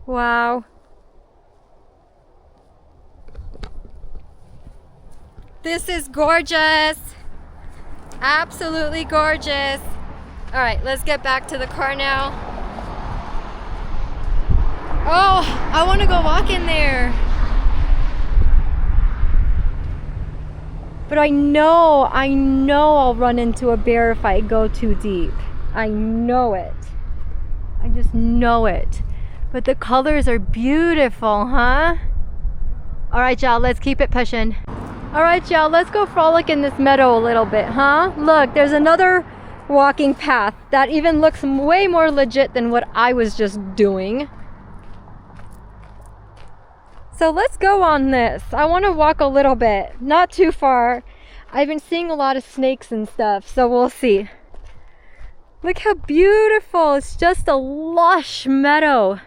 Wow. This is gorgeous. Absolutely gorgeous. All right, let's get back to the car now. Oh, I want to go walk in there. But I know I'll run into a bear if I go too deep. I know it. I just know it. But the colors are beautiful, huh? All right, y'all, let's keep it pushing. All right, y'all, let's go frolic in this meadow a little bit, huh? Look, there's another walking path that even looks way more legit than what I was just doing. So let's go on this. I want to walk a little bit, not too far. I've been seeing a lot of snakes and stuff, so we'll see. Look how beautiful. It's just a lush meadow.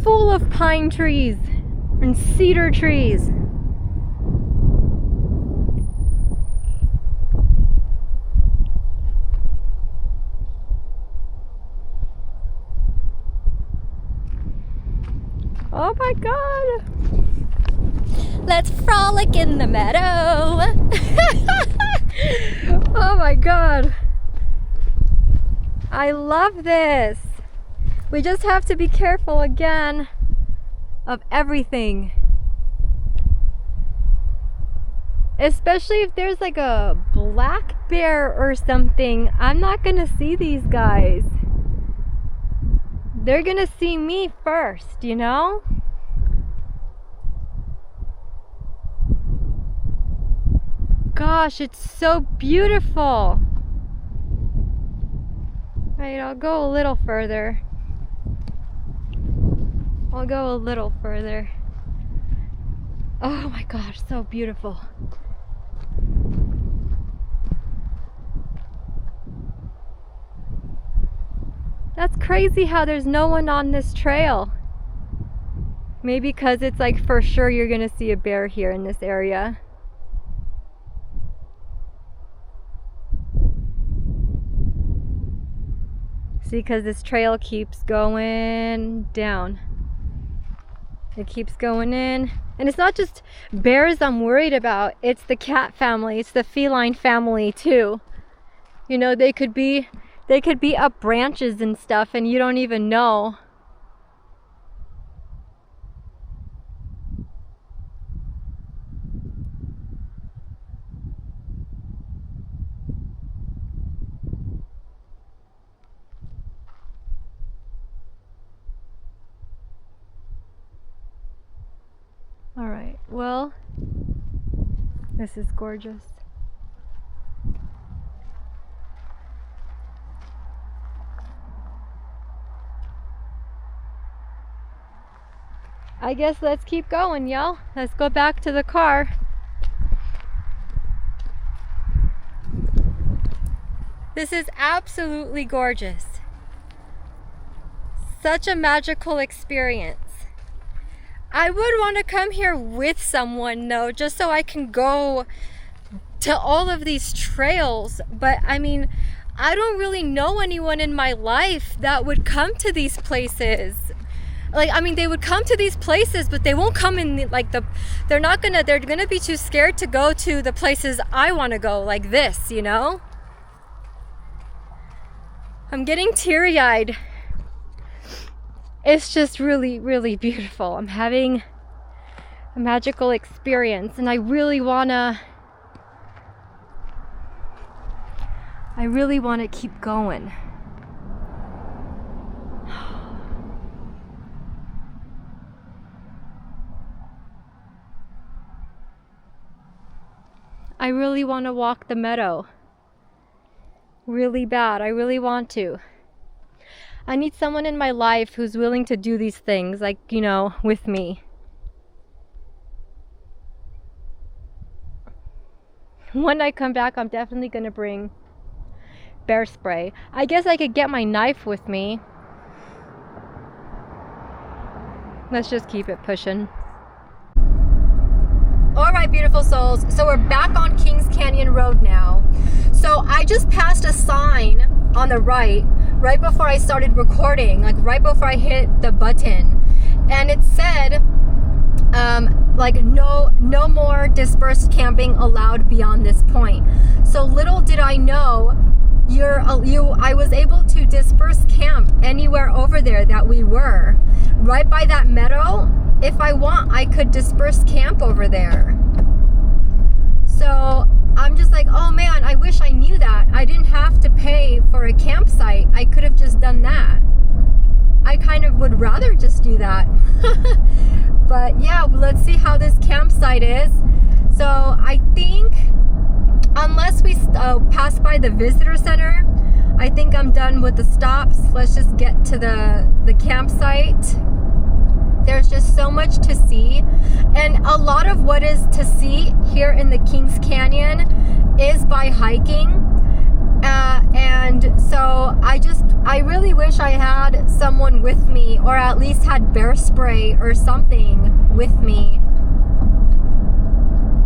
Full of pine trees and cedar trees. Oh my God. Let's frolic in the meadow. Oh my God. I love this. We just have to be careful again of everything. Especially if there's like a black bear or something. I'm not gonna see these guys. They're gonna see me first, you know? Gosh, it's so beautiful. Right, I'll go a little further. I'll go a little further. Oh my gosh, so beautiful. That's crazy how there's no one on this trail. Maybe because it's like for sure you're gonna see a bear here in this area. See, because this trail keeps going down. It keeps going in. And it's not just bears I'm worried about, it's the cat family, it's the feline family too. You know, they could be up branches and stuff and you don't even know. All right, well, this is gorgeous. I guess let's keep going, y'all. Let's go back to the car. This is absolutely gorgeous. Such a magical experience. I would want to come here with someone though, just so I can go to all of these trails. But I mean, I don't really know anyone in my life that would come to these places. Like, I mean, they would come to these places, but they won't come in like they're gonna be too scared to go to the places I want to go, like this, you know? I'm getting teary-eyed. It's just really, really beautiful. I'm having a magical experience and I really wanna keep going. I really want to walk the meadow. Really bad. I really want to. I need someone in my life who's willing to do these things, like, you know, with me. When I come back, I'm definitely gonna bring bear spray. I guess I could get my knife with me. Let's just keep it pushing. All right, beautiful souls. So we're back on Kings Canyon Road now. So I just passed a sign on the right before I started recording, like right before I hit the button. And it said, like no more dispersed camping allowed beyond this point. So little did I know, I was able to disperse camp anywhere over there that we were. Right by that meadow, if I want, I could disperse camp over there. So I'm just like, oh man, I wish I knew that. I didn't have to pay for a campsite. I could have just done that. I kind of would rather just do that. But yeah, let's see how this campsite is. So I think, unless we pass by the visitor center, I think I'm done with the stops. Let's just get to the campsite. There's just so much to see, and a lot of what is to see here in the Kings Canyon is by hiking, and so I really wish I had someone with me, or at least had bear spray or something with me.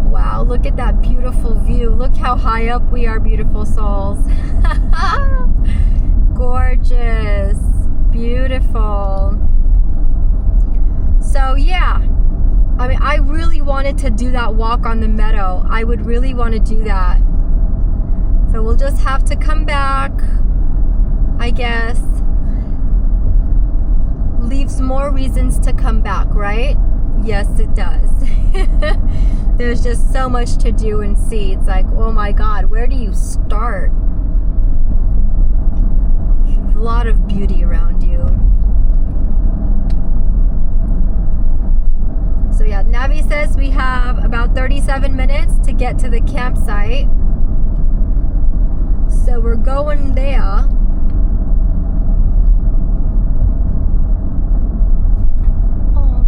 Wow, look at that beautiful view. Look how high up we are, beautiful souls. Gorgeous, beautiful. So yeah, I mean, I really wanted to do that walk on the meadow. I would really want to do that. So we'll just have to come back, I guess. Leaves more reasons to come back, right? Yes, it does. There's just so much to do and see. It's like, oh my God, where do you start? A lot of beauty around you. So yeah, Navi says we have about 37 minutes to get to the campsite. So we're going there. Oh,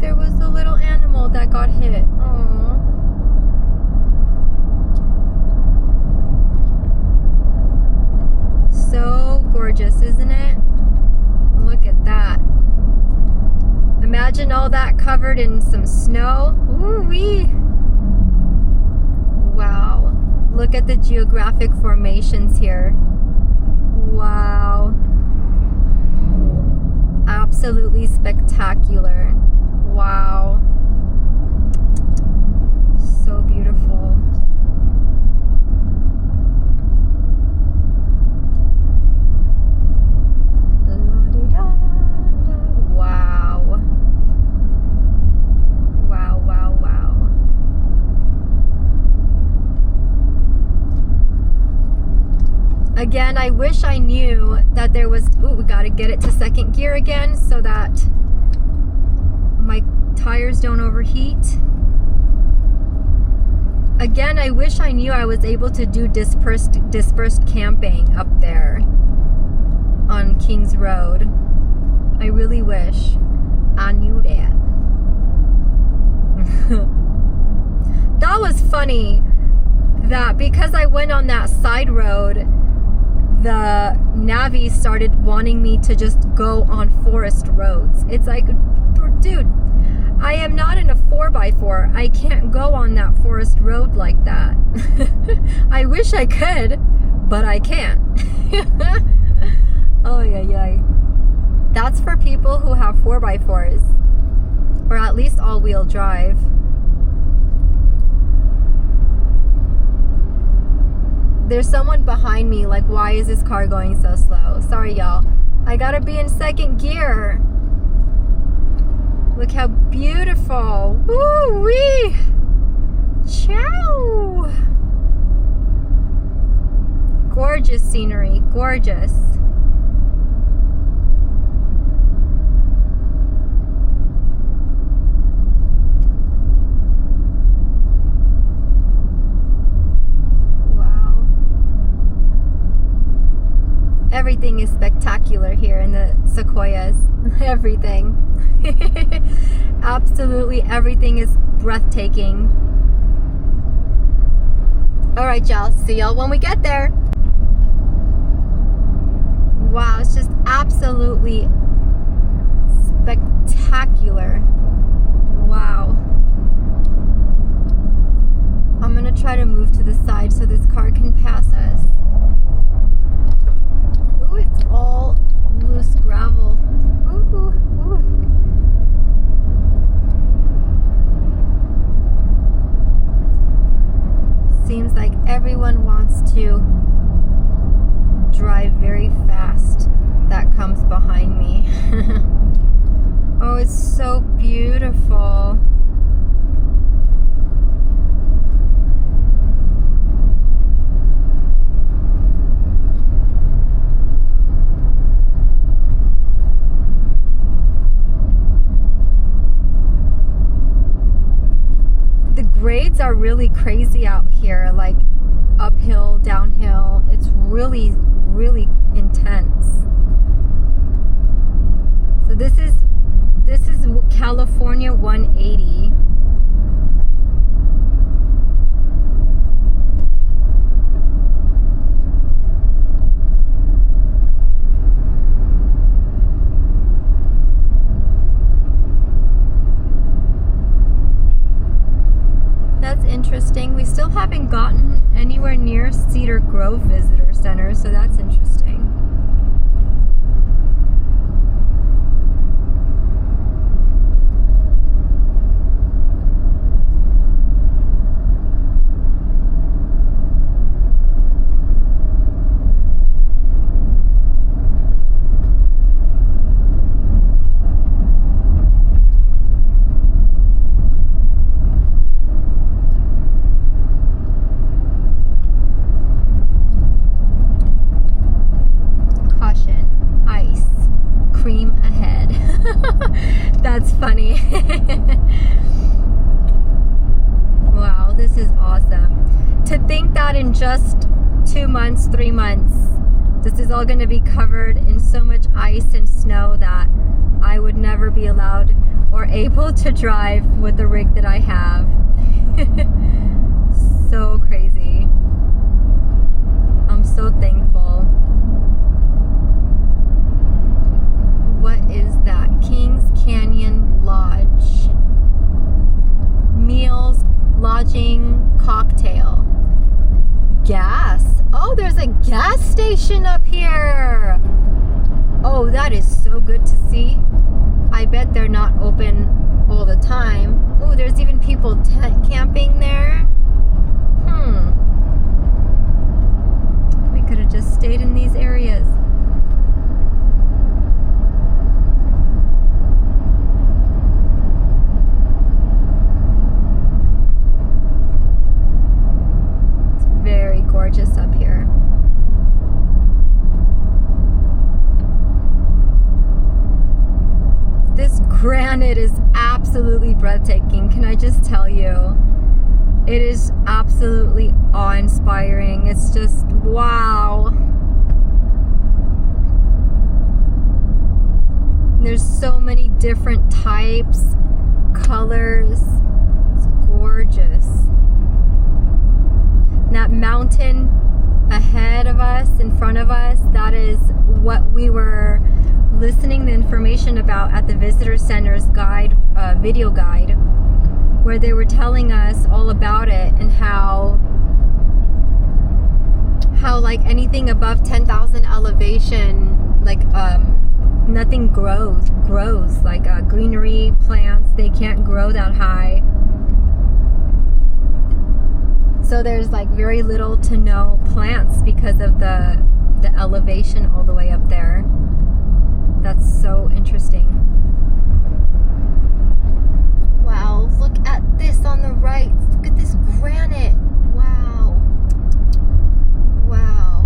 there was a little animal that got hit. Oh. So gorgeous, isn't it? Look at that. Imagine all that covered in some snow. Ooh-wee. Wow. Look at the geographic formations here. Wow. Absolutely spectacular. Wow. So beautiful. Wow. Wow, wow, wow. Again, I wish I knew that there was, ooh, we gotta get it to second gear again so that my tires don't overheat. Again, I wish I knew I was able to do dispersed camping up there on Kings Road. I really wish I knew that. That was funny that because I went on that side road, the Navi started wanting me to just go on forest roads. It's like, dude, I am not in a 4x4. I can't go on that forest road like that. I wish I could, but I can't. Oh, yeah. That's for people who have 4x4s, or at least all-wheel drive. There's someone behind me, like, why is this car going so slow? Sorry, y'all. I gotta be in second gear. Look how beautiful. Woo-wee! Ciao! Gorgeous scenery, gorgeous. Everything is spectacular here in the Sequoias. Everything. Absolutely everything is breathtaking. Alright, y'all. See y'all when we get there. Wow, it's just absolutely spectacular. Wow. I'm gonna try to move to the side so this car can pass us. Ooh, it's all loose gravel. Ooh, ooh. Seems like everyone wants to drive very fast that comes behind me. Oh, it's so beautiful. The grades are really crazy out here, like uphill, downhill. It's really, really intense. So this is California 180. That's interesting. We still haven't gotten anywhere near Cedar Grove Visitor Center, so that's interesting. That's funny. Wow, this is awesome. To think that in just 2 months, 3 months, this is all going to be covered in so much ice and snow that I would never be allowed or able to drive with the rig that I have. So crazy. I'm so thankful. What is that? Kings Canyon Lodge. Meals, lodging, cocktail. Gas. Oh, there's a gas station up here. Oh, that is so good to see. I bet they're not open all the time. Oh, there's even people camping there. We could have just stayed in these areas. Very gorgeous up here. This granite is absolutely breathtaking. Can I just tell you? It is absolutely awe-inspiring. It's just wow. There's so many different types, colors. It's gorgeous. That mountain ahead of us, in front of us, that is what we were listening the information about at the visitor center's guide, video guide, where they were telling us all about it and how like anything above 10,000 elevation, like nothing grows like greenery, plants, they can't grow that high. So there's like very little to no plants because of the elevation all the way up there. That's so interesting. Wow, look at this on the right. Look at this granite. Wow. Wow.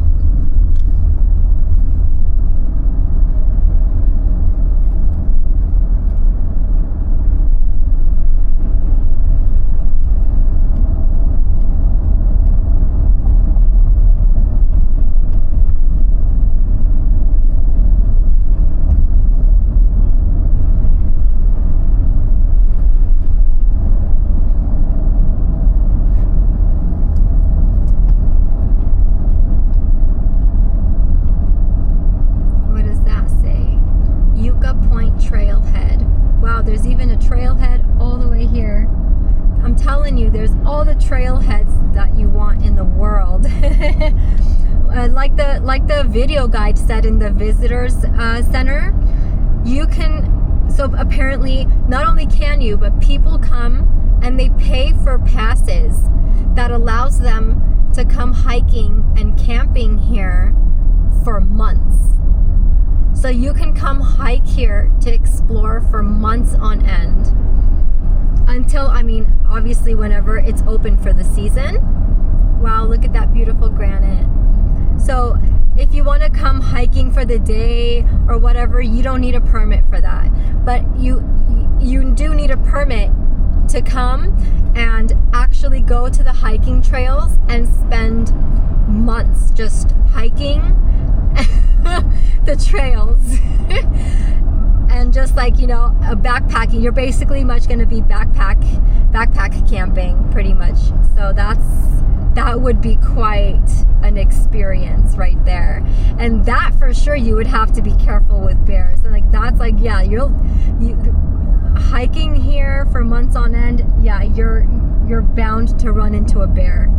There's even a trailhead all the way here. I'm telling you, there's all the trailheads that you want in the world. Like the video guide said in the visitors center, you can, so apparently not only can you, but people come and they pay for passes that allows them to come hiking and camping here for months. So you can come hike here to explore for months on end. Until, I mean, obviously whenever it's open for the season. Wow, look at that beautiful granite. So if you want to come hiking for the day or whatever, you don't need a permit for that. But you do need a permit to come and actually go to the hiking trails and spend months just hiking the trails. And just like, you know, backpacking, you're basically much going to be backpack camping pretty much. So that would be quite an experience right there. And that for sure you would have to be careful with bears. And like that's like, yeah, you hiking here for months on end, yeah, you're bound to run into a bear.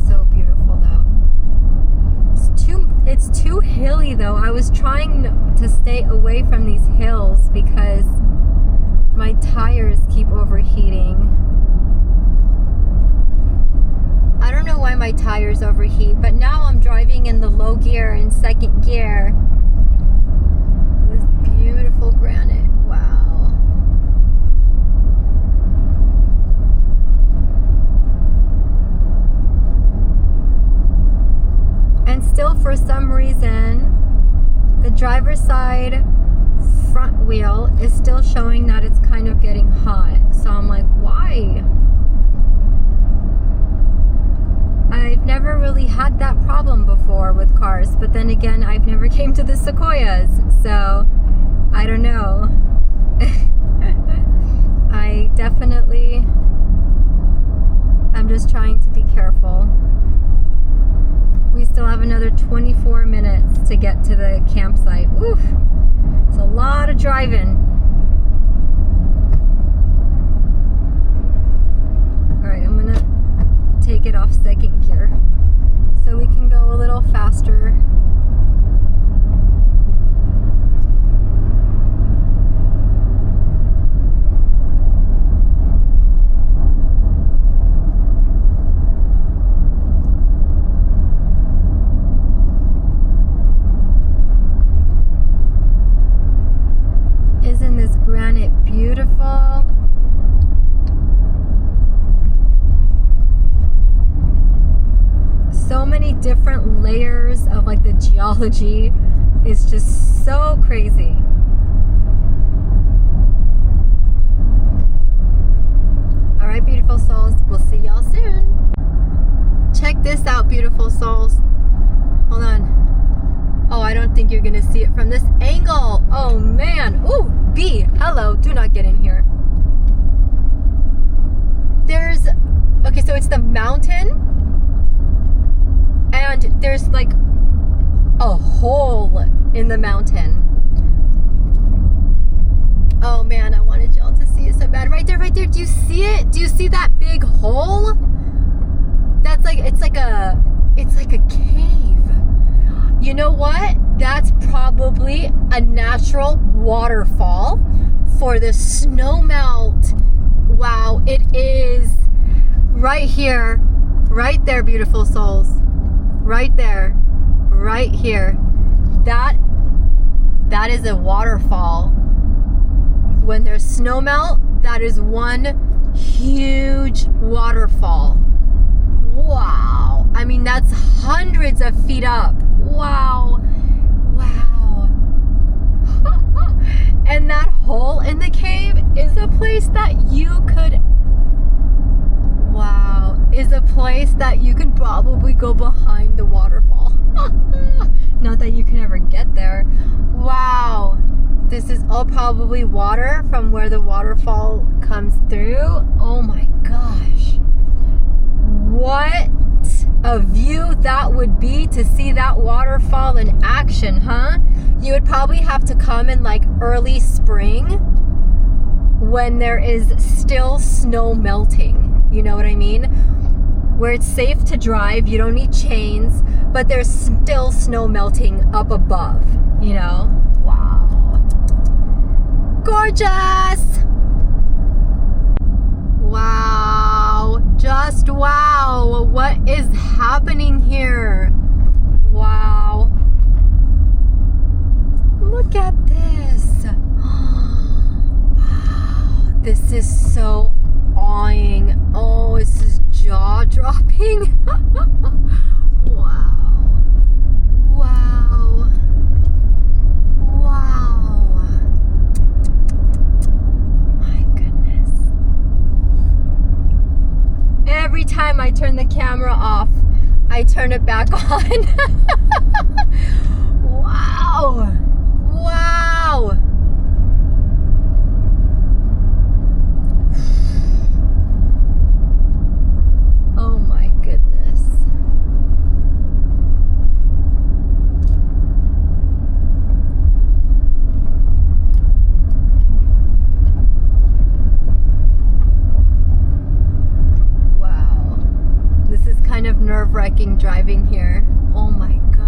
So beautiful though. It's too hilly though. I was trying to stay away from these hills because my tires keep overheating. I don't know why my tires overheat, but now I'm driving in the low gear and second gear. This beautiful granite. Wow. And still for some reason, the driver's side front wheel is still showing that it's kind of getting hot. So I'm like, why? I've never really had that problem before with cars, but then again, I've never came to the Sequoias, so I don't know. I definitely, I'm just trying to be careful. We still have another 24 minutes to get to the campsite. Woo! It's a lot of driving. Alright, I'm gonna take it off second gear so we can go a little faster. Isn't this granite beautiful? So many different layers of like the geology. It's just so crazy. All right, beautiful souls, we'll see y'all soon. Check this out, beautiful souls. Hold on. Oh, I don't think you're gonna see it from this angle. Oh man. Ooh, B, hello, do not get in here. Okay, so it's the mountain, and there's like a hole in the mountain. Oh man, I wanted y'all to see it so bad. Right there, right there. Do you see it? Do you see that big hole? That's like, it's like a cave. You know what? That's probably a natural waterfall for the snow melt. Wow, it is right here, right there, beautiful souls. Right there, right here. That is a waterfall. When there's snow melt, that is one huge waterfall. Wow. I mean, that's hundreds of feet up. Wow. Wow. And that hole in the cave is a place that you could, wow, is a place that you can probably go behind the waterfall. Not that you can ever get there. Wow. This is all probably water from where the waterfall comes through. Oh my gosh. What a view that would be to see that waterfall in action, huh? You would probably have to come in like early spring when there is still snow melting. You know what I mean? Where it's safe to drive, you don't need chains, but there's still snow melting up above, you know? Wow. Gorgeous! Wow, just what is happening here? Wow. Look at this. Wow. This is so awing. Oh, this is jaw-dropping. Wow. Wow. Wow. My goodness. Every time I turn the camera off, I turn it back on. Wow. Wow. Oh my goodness. Wow. This is kind of nerve-wracking driving here. Oh my God.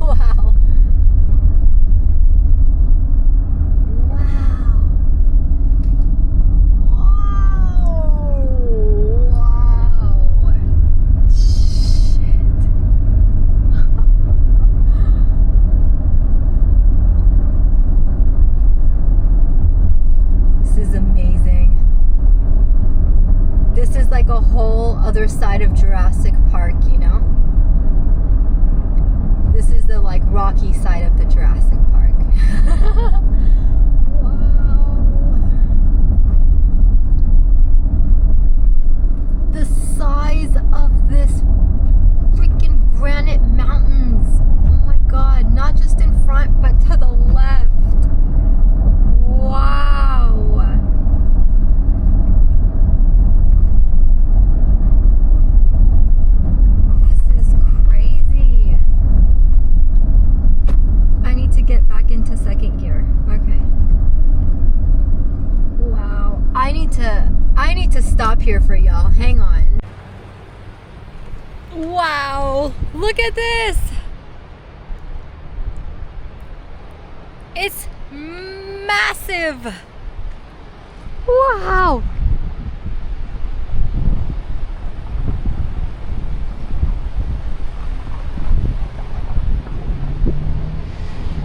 Wow. Wow. Wow. Shit. This is amazing. This is like a whole other side of Jurassic Park, you know? This is the like rocky side of the Jurassic Park. Wow. The size of this freaking granite mountains. Oh my God, not just in front, but to the left. Wow. This is crazy. I need to get back into second gear. Okay. Wow. I need to stop here for y'all. Hang on. Wow. Look at this. It's massive. Wow.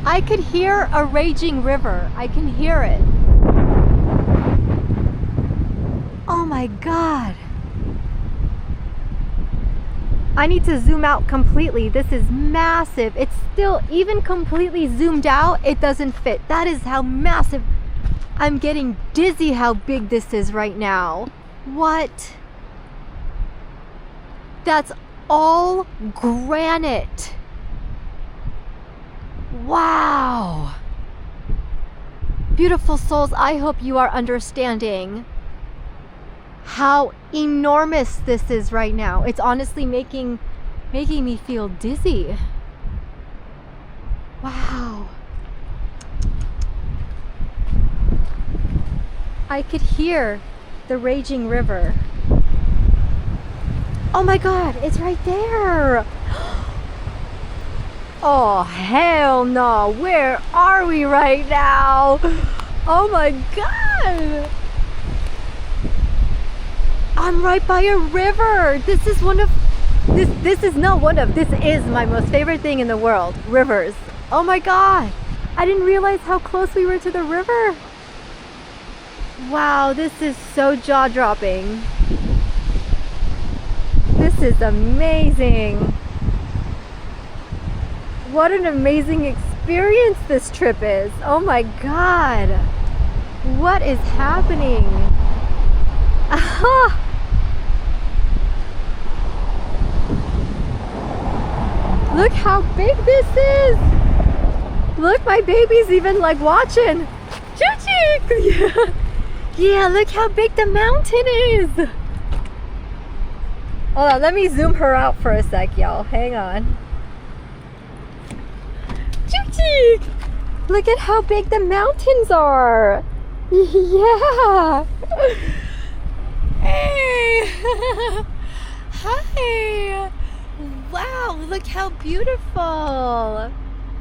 I could hear a raging river. I can hear it. Oh my God. I need to zoom out completely. This is massive. It's still, even completely zoomed out, it doesn't fit. That is how massive. I'm getting dizzy how big this is right now. What? That's all granite. Wow. Beautiful souls, I hope you are understanding how enormous this is right now. It's honestly making me feel dizzy. Wow. I could hear the raging river. Oh my God, it's right there. Oh, hell no. Where are we right now? Oh my God. I'm right by a river. This is this is my most favorite thing in the world. Rivers. Oh my God. I didn't realize how close we were to the river. Wow, this is so jaw-dropping. This is amazing. What an amazing experience this trip is. Oh my God. What is happening? Aha! Look how big this is. Look, my baby's even like watching. Yeah. Yeah, look how big the mountain is. Hold on, let me zoom her out for a sec, y'all. Hang on. Look at how big the mountains are. Yeah. Hey. Hi. Wow, look how beautiful.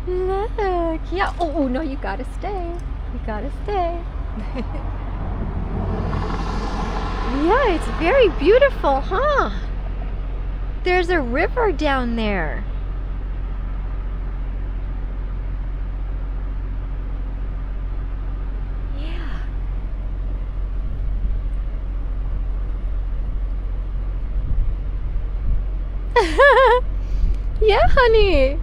Look, yeah. Oh, no, you gotta stay. You gotta stay. Yeah, it's very beautiful, huh? There's a river down there. Yeah. Yeah, honey.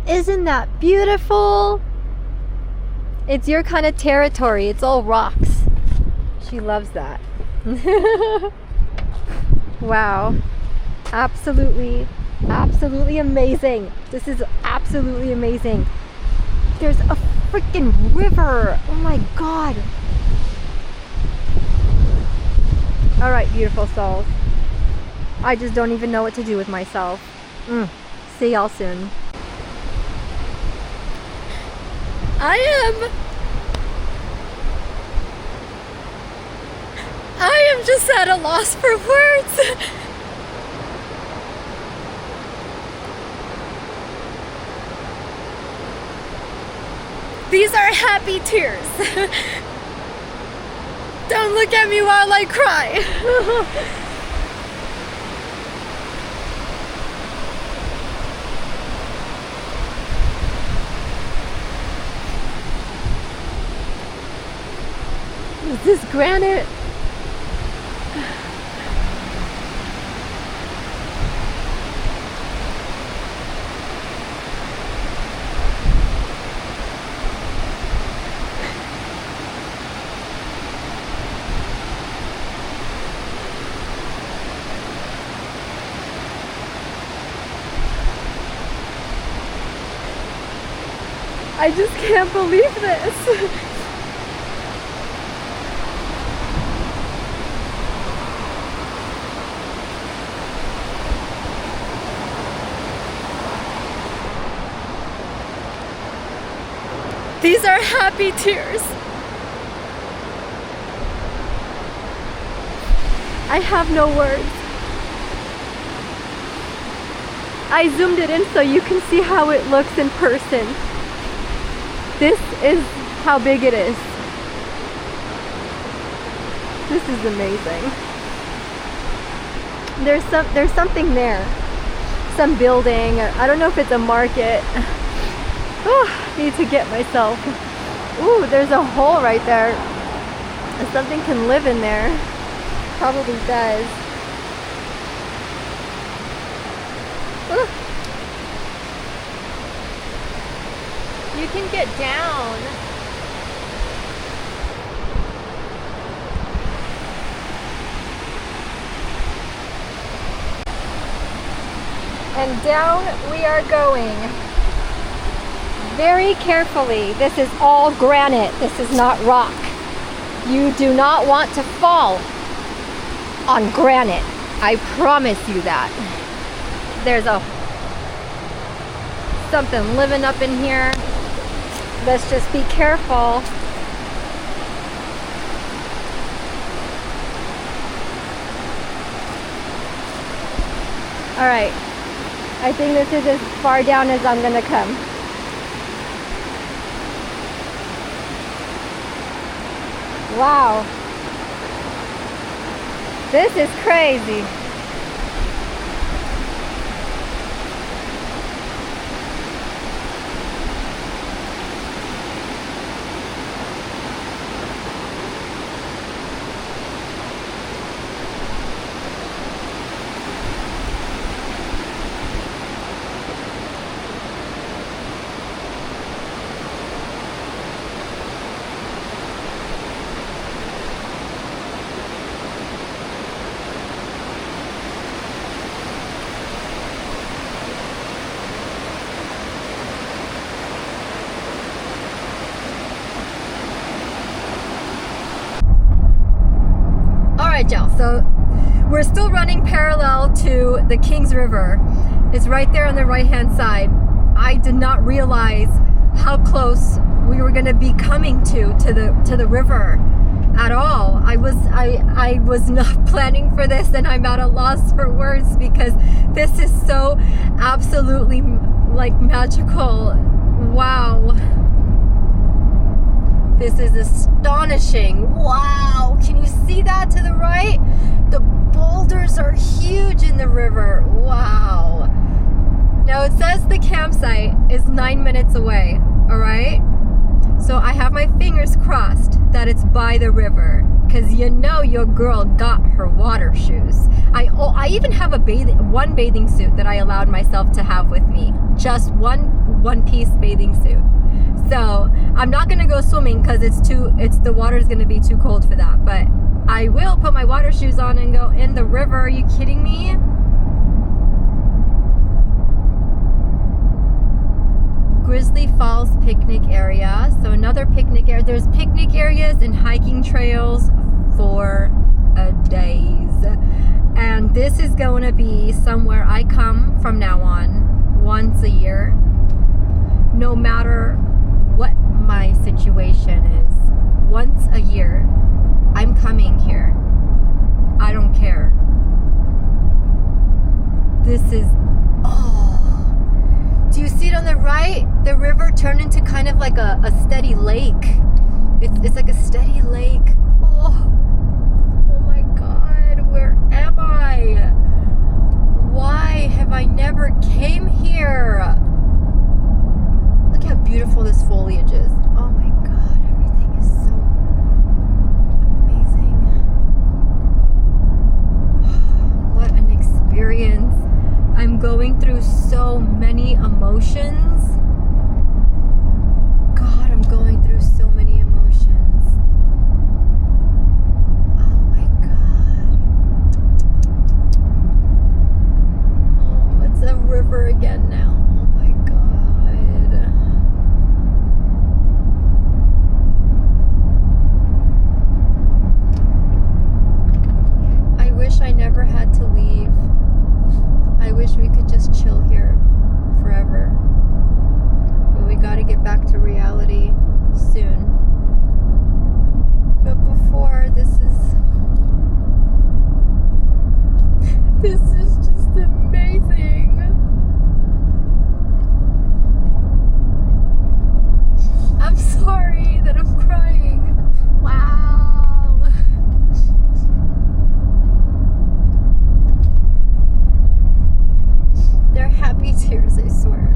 Isn't that beautiful? It's your kind of territory. It's all rocks. She loves that. Wow. Absolutely, absolutely amazing. This is absolutely amazing. There's a freaking river. Oh my God. All right, beautiful souls. I just don't even know what to do with myself. See y'all soon. I am just at a loss for words. These are happy tears. Don't look at me while I cry. Is this granite? I just can't believe this. These are happy tears. I have no words. I zoomed it in so you can see how it looks in person. This is how big it is. This is amazing. There's something there. Some building. I don't know if it's a market. Oh, need to get myself. Ooh, there's a hole right there. And something can live in there. Probably does. Ooh. You can get down. And down we are going. Very carefully. This is all granite. This is not rock. You do not want to fall on granite. I promise you that. There's something living up in here. Let's just be careful. All right. I think this is as far down as I'm gonna come. Wow. This is crazy. Alright, y'all, so we're still running parallel to the Kings River. It's right there on the right hand side. I did not realize how close we were going to be coming to the river at all. I was not planning for this, and I'm at a loss for words because this is so absolutely like magical. Wow. This is astonishing. Wow. Can you see that to the right? The boulders are huge in the river. Wow. Now it says the campsite is 9 minutes away. All right. So I have my fingers crossed that it's by the river, because you know your girl got her water shoes. I even have one bathing suit that I allowed myself to have with me. Just one-piece bathing suit. So I'm not gonna go swimming because the water's gonna be too cold for that. But I will put my water shoes on and go in the river. Are you kidding me? Grizzly Falls picnic area. So another picnic area. There's picnic areas and hiking trails for days. And this is going to be somewhere I come from now on once a year. No matter what my situation is. Once a year, I'm coming here. I don't care. This is, do you see it on the right? The river turned into kind of like a steady lake. It's like a steady lake. Oh my God, where am I? Why have I never came here? Look how beautiful this foliage is. Oh my God, everything is so amazing. What an experience. I'm going through so many emotions. God, I'm going through so many emotions. Oh my God. Oh, it's a river again now. Oh my God. I wish I never had to leave. I wish we could just chill here forever. But we gotta get back to reality soon. But before, this is just amazing. I'm sorry that I'm crying. Wow. They're happy tears, I swear.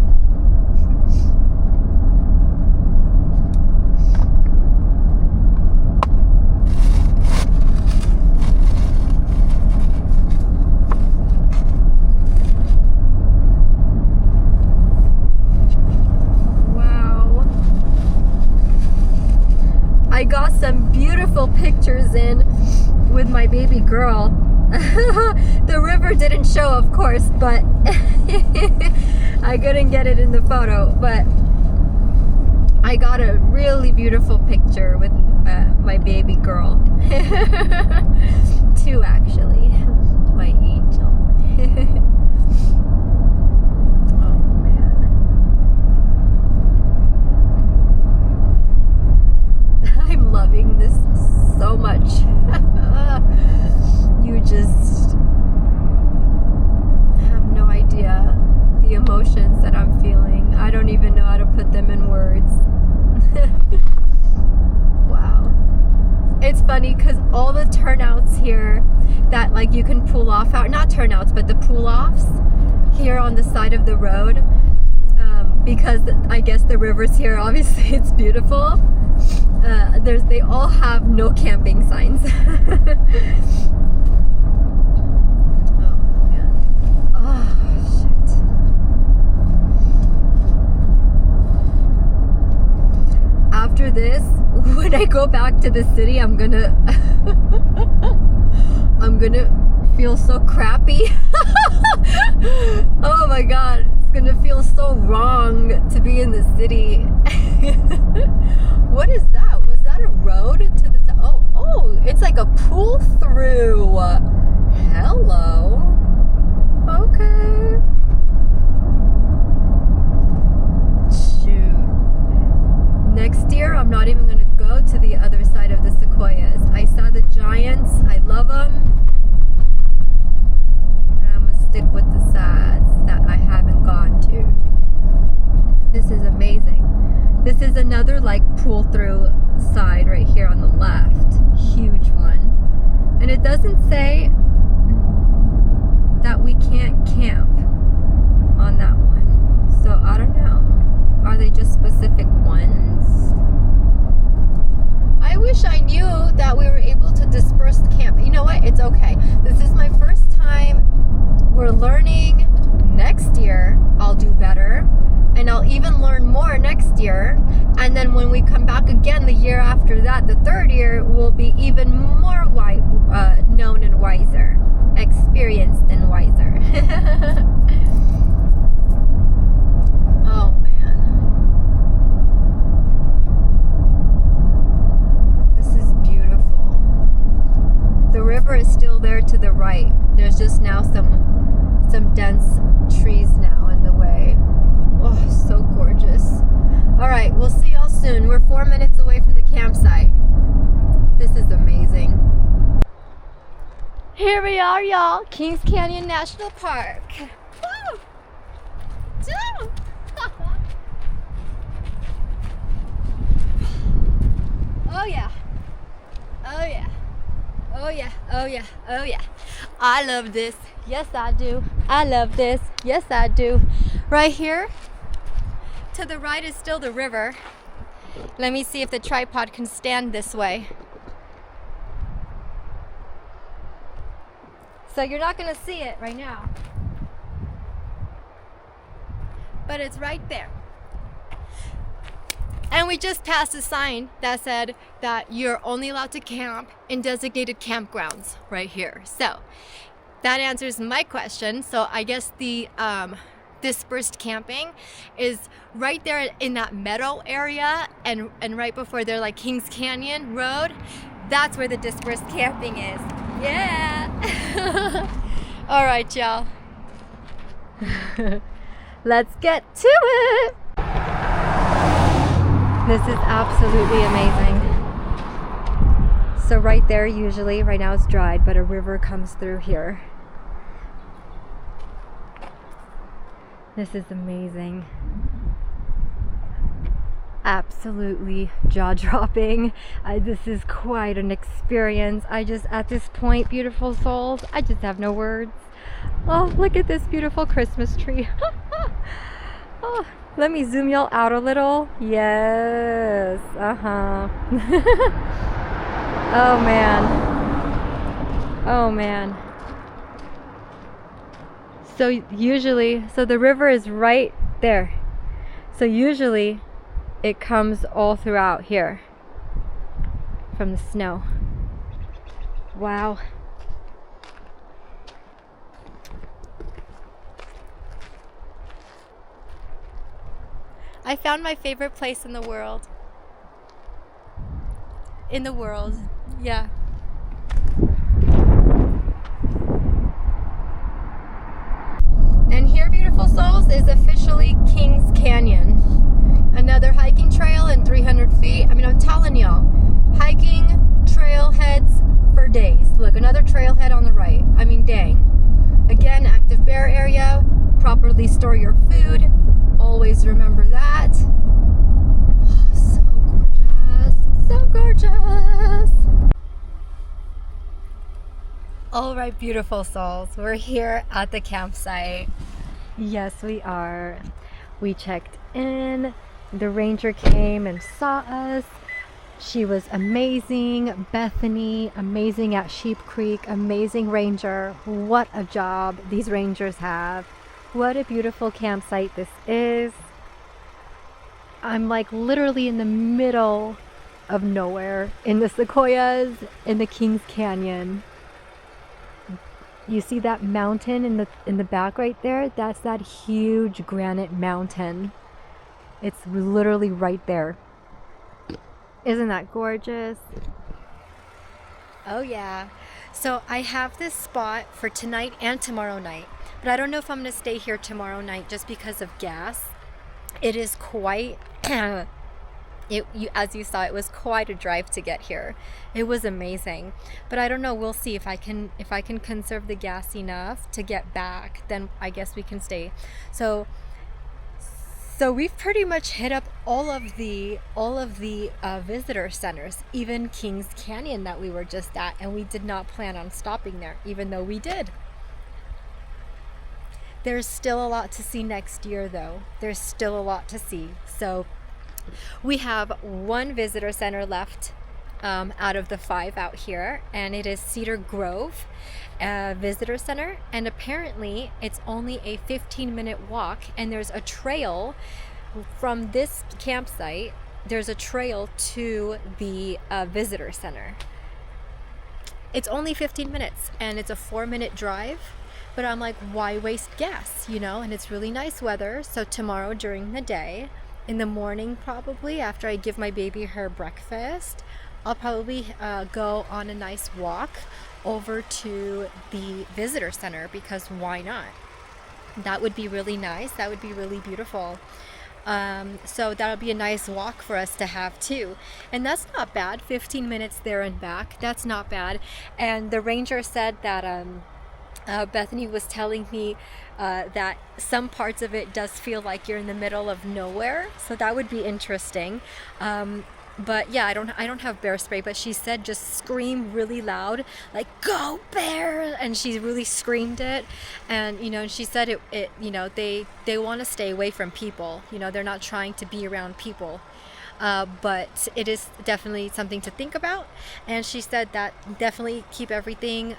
Wow. I got some beautiful pictures in with my baby girl. The river didn't show, of course, but I couldn't get it in the photo. But I got a really beautiful picture with my baby girl. Two, actually. My angel. Oh, man. I'm loving this so much. You just have no idea the emotions that I'm feeling. I don't even know how to put them in words. Wow. It's funny because all the turnouts here that like you can pull off, not turnouts, but the pull offs here on the side of the road, because I guess the river's here, obviously it's beautiful. They all have no camping signs. After this, when I go back to the city, I'm gonna feel so crappy. Oh my God, it's gonna feel so wrong to be in the city. What is that? Was that a road to the south? Oh, it's like a pull through. Hello. Okay. Next year, I'm not even going to go to the other side of the sequoias. I saw the giants. I love them. And I'm going to stick with the sads that I haven't gone to. This is another like pull through side right here on the left. Huge one. And it doesn't say that we can't camp on that one. So I don't know. Are they just specific ones? I wish I knew that we were able to disperse camp. You know what? It's okay. This is my first time. We're learning. Next year, I'll do better. And I'll even learn more next year. And then when we come back again the year after that, the third year, we'll be even more known and wiser. Experienced and wiser. Oh man. This is beautiful. The river is still there to the right. There's just now some dense trees now in the way. Oh, so gorgeous. All right, we'll see y'all soon. We're 4 minutes away from the campsite. This is amazing. Here we are, y'all. Kings Canyon National Park. Woo! Woo! Oh yeah. Oh yeah. Oh yeah. Oh yeah. Oh yeah. I love this. Yes, I do. I love this. Yes, I do. Right here, to the right is still the river. Let me see if the tripod can stand this way. So you're not gonna see it right now. But it's right there. And we just passed a sign that said that you're only allowed to camp in designated campgrounds right here. So that answers my question. So I guess the dispersed camping is right there in that meadow area and right before there, like Kings Canyon Road. That's where the dispersed camping is. Yeah. All right, y'all. Let's get to it. This is absolutely amazing. So right there, usually, right now it's dried, but a river comes through here. This is amazing. Absolutely jaw-dropping. This is quite an experience. At this point, beautiful souls, I just have no words. Oh, look at this beautiful Christmas tree. Oh, let me zoom y'all out a little. Yes, Oh man. Oh man. So the river is right there. So usually it comes all throughout here from the snow. Wow. I found my favorite place in the world. Yeah. And here, beautiful souls, is officially Kings Canyon. Another hiking trail in 300 feet. I mean, I'm telling y'all, hiking trailheads for days. Look, another trailhead on the right. I mean, dang. Again, active bear area. Properly store your food. Always remember that. Oh, so gorgeous. So gorgeous. All right, beautiful souls. We're here at the campsite. Yes, we are. We checked in. The ranger came and saw us. She was amazing. Bethany, amazing at Sheep Creek. Amazing ranger. What a job these rangers have. What a beautiful campsite this is. I'm like literally in the middle of nowhere in the sequoias in the Kings Canyon. You see that mountain in the back right there? That's that huge granite mountain. It's literally right there. Isn't that gorgeous? Oh yeah. So I have this spot for tonight and tomorrow night, but I don't know if I'm gonna stay here tomorrow night just because of gas. It is quite as you saw, it was quite a drive to get here. It was amazing, but I don't know. We'll see if I can conserve the gas enough to get back. Then I guess we can stay. So So we've pretty much hit up all of the visitor centers, even Kings Canyon that we were just at, and we did not plan on stopping there, even though we did. There's still a lot to see next year, though. There's still a lot to see. So we have one visitor center left out of the 5 out here, and it is Cedar Grove Visitor Center, and apparently it's only a 15-minute walk, and there's a trail from this campsite. There's a trail to the visitor center. It's only 15 minutes, and it's a 4-minute drive, but I'm like, why waste gas, you know? And it's really nice weather, so tomorrow during the day, in the morning probably, after I give my baby her breakfast, I'll probably go on a nice walk over to the visitor center, because why not? That would be really nice. That would be really beautiful. So that'll be a nice walk for us to have too. And that's not bad. 15 minutes there and back. That's not bad. And the ranger said that Bethany was telling me that some parts of it does feel like you're in the middle of nowhere. So that would be interesting. But yeah, I don't have bear spray, but she said just scream really loud, like, go bear, and she really screamed it. And you know, she said it you know, they want to stay away from people, you know, they're not trying to be around people, but it is definitely something to think about. And she said that definitely keep everything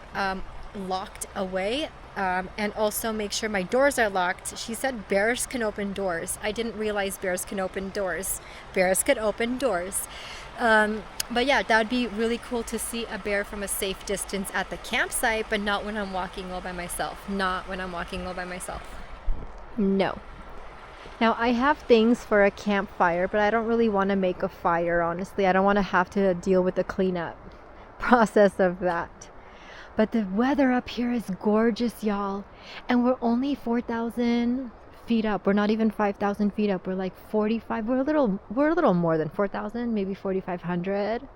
locked away, and also make sure my doors are locked. She said bears can open doors. I didn't realize bears can open doors. Bears could open doors. But yeah, that would be really cool to see a bear from a safe distance at the campsite, but not when I'm walking all by myself. Not when I'm walking all by myself. No. Now I have things for a campfire, but I don't really want to make a fire, honestly. I don't want to have to deal with the cleanup process of that. But the weather up here is gorgeous, y'all. And we're only 4,000 feet up. We're not even 5,000 feet up. We're like 45. We're a little more than 4,000, maybe 4,500.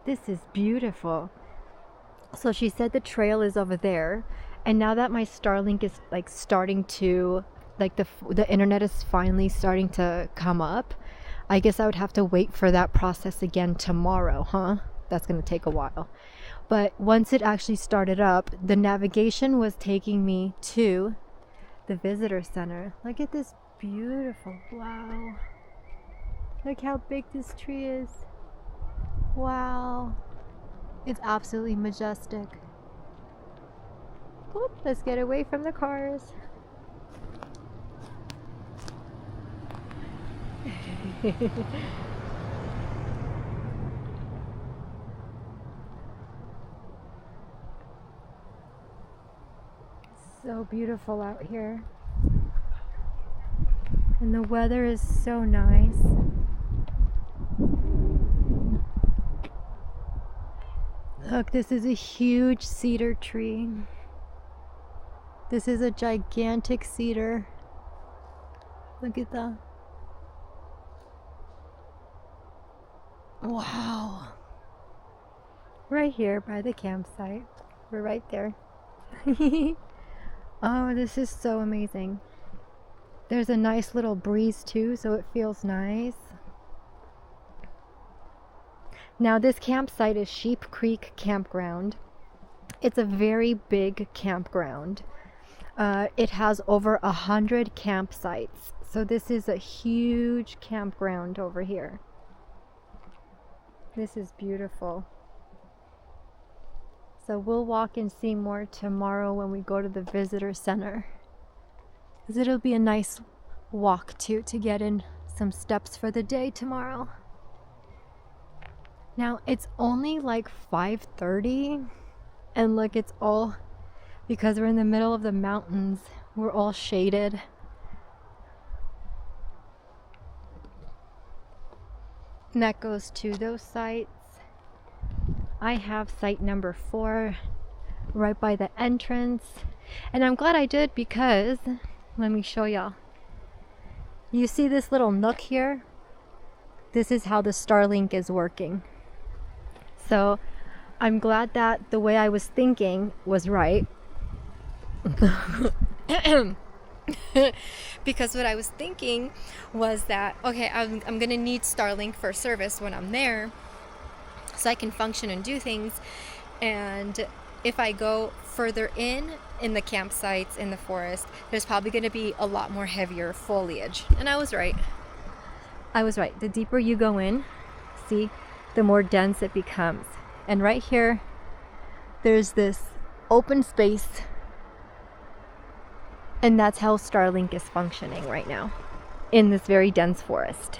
This is beautiful. So she said the trail is over there. And now that my Starlink is like starting to, like the internet is finally starting to come up, I guess I would have to wait for that process again tomorrow, huh? That's going to take a while. But once it actually started up, the navigation was taking me to the visitor center. Look at this beautiful, wow. Look how big this tree is. Wow. It's absolutely majestic. Oop, let's get away from the cars. So beautiful out here, and the weather is so nice. Look, this is a huge cedar tree. This is a gigantic cedar. Look at that. Wow. Right here by the campsite. We're right there. Oh, this is so amazing. There's a nice little breeze too, so it feels nice. Now this campsite is Sheep Creek Campground. It's a very big campground. It has over 100 campsites. So this is a huge campground over here. This is beautiful. So we'll walk and see more tomorrow when we go to the visitor center. Because it'll be a nice walk too, to get in some steps for the day tomorrow. Now it's only like 5:30, and look, it's all, because we're in the middle of the mountains, we're all shaded. And that goes to those sites. I have site number 4 right by the entrance, and I'm glad I did, because let me show y'all. You see this little nook here? This is how the Starlink is working. So I'm glad that the way I was thinking was right. Because what I was thinking was that, okay, I'm gonna need Starlink for service when I'm there, so I can function and do things. And if I go further in the campsites in the forest, there's probably going to be a lot more heavier foliage. And I was right. The deeper you go in, see, the more dense it becomes. And right here, there's this open space, and that's how Starlink is functioning right now in this very dense forest.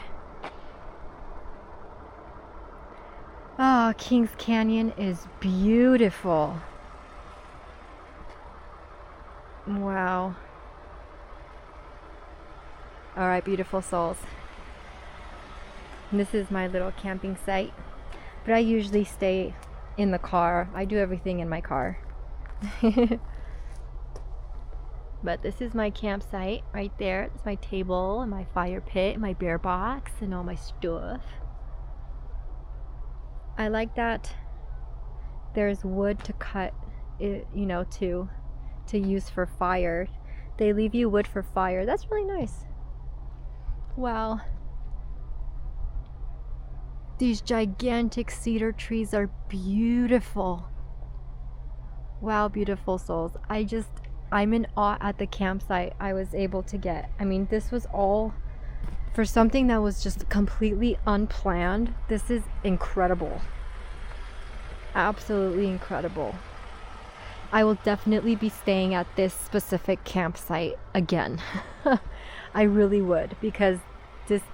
Oh, Kings Canyon is beautiful. Wow. All right, beautiful souls. This is my little camping site, but I usually stay in the car. I do everything in my car. But this is my campsite right there. It's my table and my fire pit, my bear box, and all my stuff. I like that there's wood to cut, you know, to use for fire. They leave you wood for fire. That's really nice. Wow. These gigantic cedar trees are beautiful. Wow, beautiful souls. I'm in awe at the campsite I was able to get. I mean, this was all for something that was just completely unplanned. This is incredible. Absolutely incredible. I will definitely be staying at this specific campsite again. I really would, because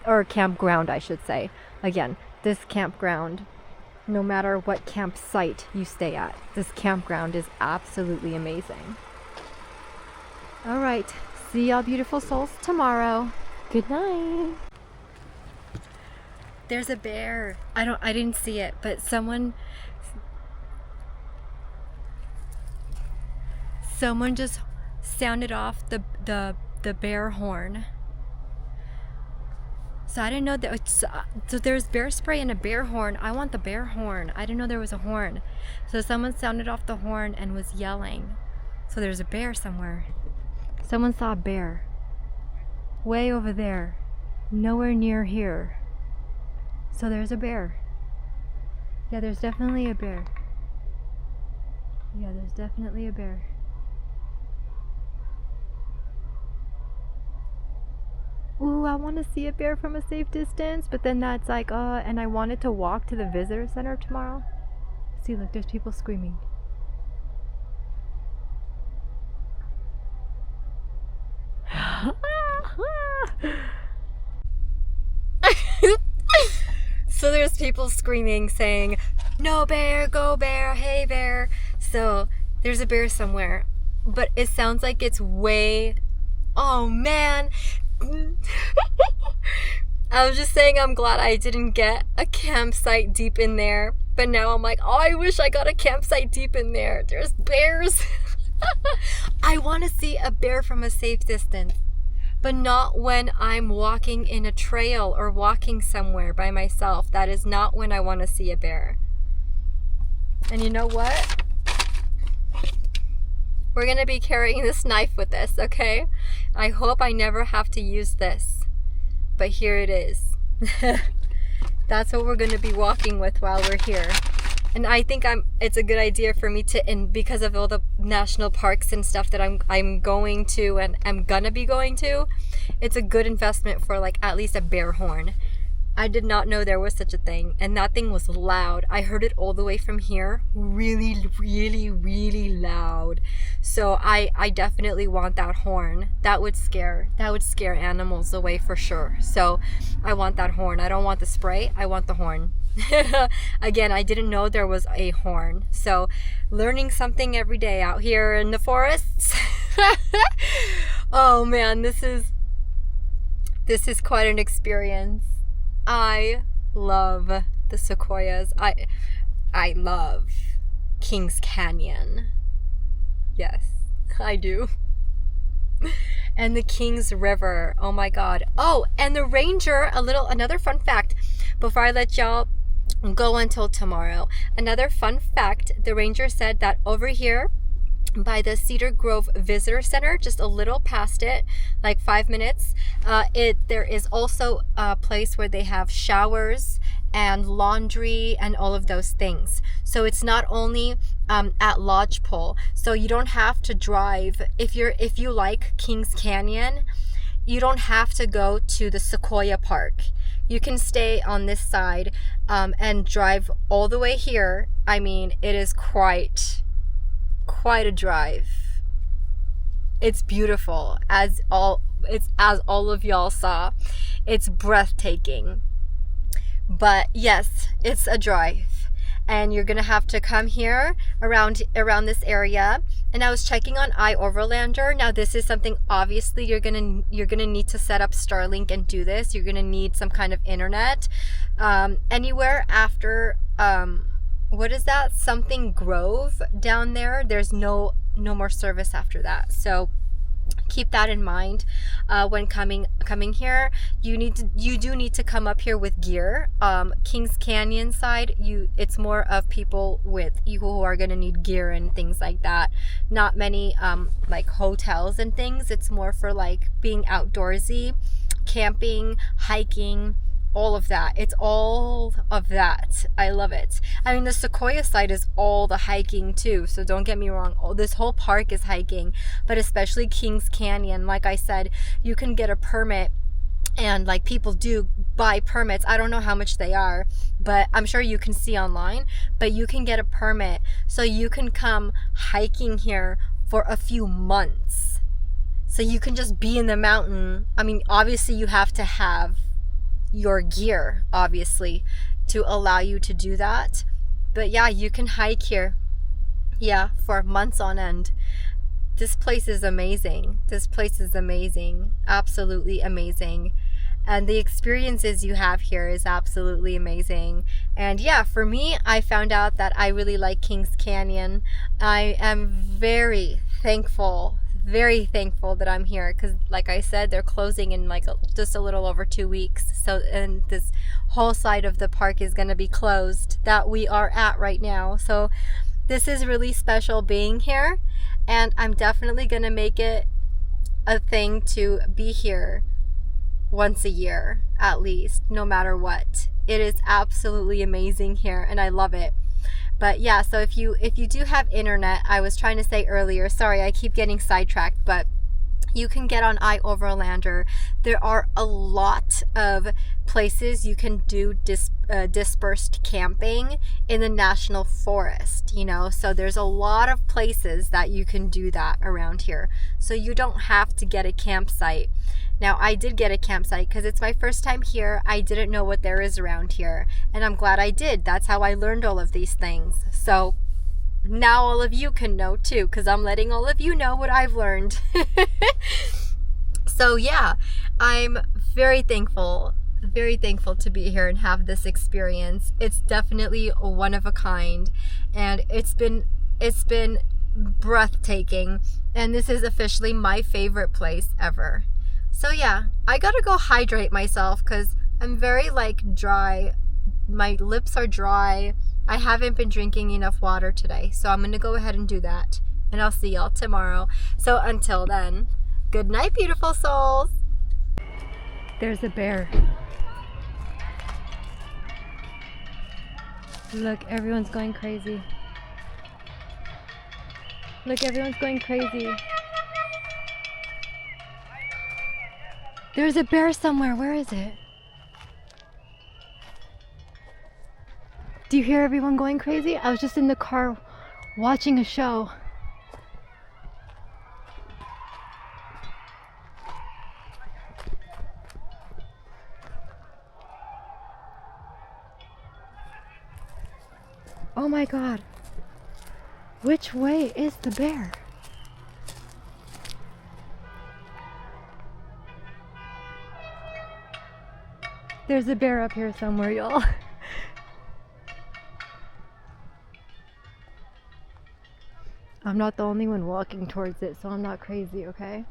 or campground, I should say. Again, this campground, no matter what campsite you stay at, this campground is absolutely amazing. All right, see y'all beautiful souls tomorrow. Good night. There's a bear. I didn't see it, but someone just sounded off the bear horn. So I didn't know that. So there's bear spray and a bear horn. I want the bear horn. I didn't know there was a horn. So someone sounded off the horn and was yelling. So there's a bear somewhere. Someone saw a bear. Way over there. Nowhere near here. So there's a bear. Yeah, there's definitely a bear. Yeah, there's definitely a bear. Ooh, I want to see a bear from a safe distance, but then that's like, and I wanted to walk to the visitor center tomorrow. See, look, there's people screaming. So there's people screaming, saying, "No bear, go bear, hey bear." So there's a bear somewhere, but it sounds like it's way, oh man. I was just saying I'm glad I didn't get a campsite deep in there, but now I'm like, oh, I wish I got a campsite deep in there. There's bears. I want to see a bear from a safe distance, but not when I'm walking in a trail or walking somewhere by myself. That is not when I want to see a bear. And you know what? We're going to be carrying this knife with us, okay? I hope I never have to use this. But here it is. That's what we're going to be walking with while we're here. And I think it's a good idea for me to, and because of all the national parks and stuff that I'm going to and I'm gonna be going to, it's a good investment for like at least a bear horn. I did not know there was such a thing, and that thing was loud. I heard it all the way from here, really, really, really loud. So I definitely want that horn. That would scare animals away for sure. So I want that horn. I don't want the spray. I want the horn. Again, I didn't know there was a horn. So learning something every day out here in the forests. Oh man, this is quite an experience. I love the sequoias. I love Kings Canyon. Yes, I do. And the Kings River. Oh my god. Oh, and the ranger, another fun fact before I let y'all go until tomorrow. Another fun fact, the ranger said that over here by the Cedar Grove Visitor Center, just a little past it, like 5 minutes. There is also a place where they have showers and laundry and all of those things. So it's not only at Lodgepole, so you don't have to drive. If you like Kings Canyon, you don't have to go to the Sequoia Park. You can stay on this side and drive all the way here. I mean, it is quite a drive. It's beautiful, as all of y'all saw. It's breathtaking. But yes, it's a drive, and you're gonna have to come here around this area. And I was checking on iOverlander. Now this is something, obviously you're gonna need to set up Starlink and do this. You're gonna need some kind of internet. Anywhere after what is that? Something Grove down there. There's no more service after that. So keep that in mind when coming here. You do need to come up here with gear. Kings Canyon side, it's more of people who are gonna need gear and things like that. Not many like hotels and things. It's more for like being outdoorsy, camping, hiking, all of that. It's all of that. I love it. I mean, the Sequoia side is all the hiking too, so don't get me wrong. This whole park is hiking, but especially Kings Canyon, like I said, you can get a permit, and like people do buy permits. I don't know how much they are, but I'm sure you can see online, but you can get a permit so you can come hiking here for a few months. So you can just be in the mountain. I mean, obviously you have to have your gear, obviously, to allow you to do that. But yeah, you can hike here, yeah, for months on end. This place is amazing. This place is amazing. Absolutely amazing. And the experiences you have here is absolutely amazing. And yeah, for me, I found out that I really like Kings Canyon. I am very thankful that I'm here, because like I said, they're closing in like just a little over 2 weeks. So, and this whole side of the park is going to be closed that we are at right now. So this is really special being here, and I'm definitely going to make it a thing to be here once a year at least, no matter what. It is absolutely amazing here, and I love it. But yeah, so if you do have internet, I was trying to say earlier, sorry, I keep getting sidetracked, but you can get on iOverlander. There are a lot of places you can do dispersed camping in the national forest, you know, so there's a lot of places that you can do that around here. So you don't have to get a campsite. Now, I did get a campsite because it's my first time here. I didn't know what there is around here, and I'm glad I did. That's how I learned all of these things. So now all of you can know too, because I'm letting all of you know what I've learned. So yeah, I'm very thankful to be here and have this experience. It's definitely one of a kind, and it's been breathtaking, and this is officially my favorite place ever. So yeah, I gotta go hydrate myself because I'm very like dry. My lips are dry. I haven't been drinking enough water today, so I'm gonna go ahead and do that, and I'll see y'all tomorrow. So until then, good night, beautiful souls. There's a bear. Look, everyone's going crazy. Look, everyone's going crazy. There's a bear somewhere. Where is it? Do you hear everyone going crazy? I was just in the car watching a show. Oh my God. Which way is the bear? There's a bear up here somewhere, y'all. I'm not the only one walking towards it, so I'm not crazy, okay?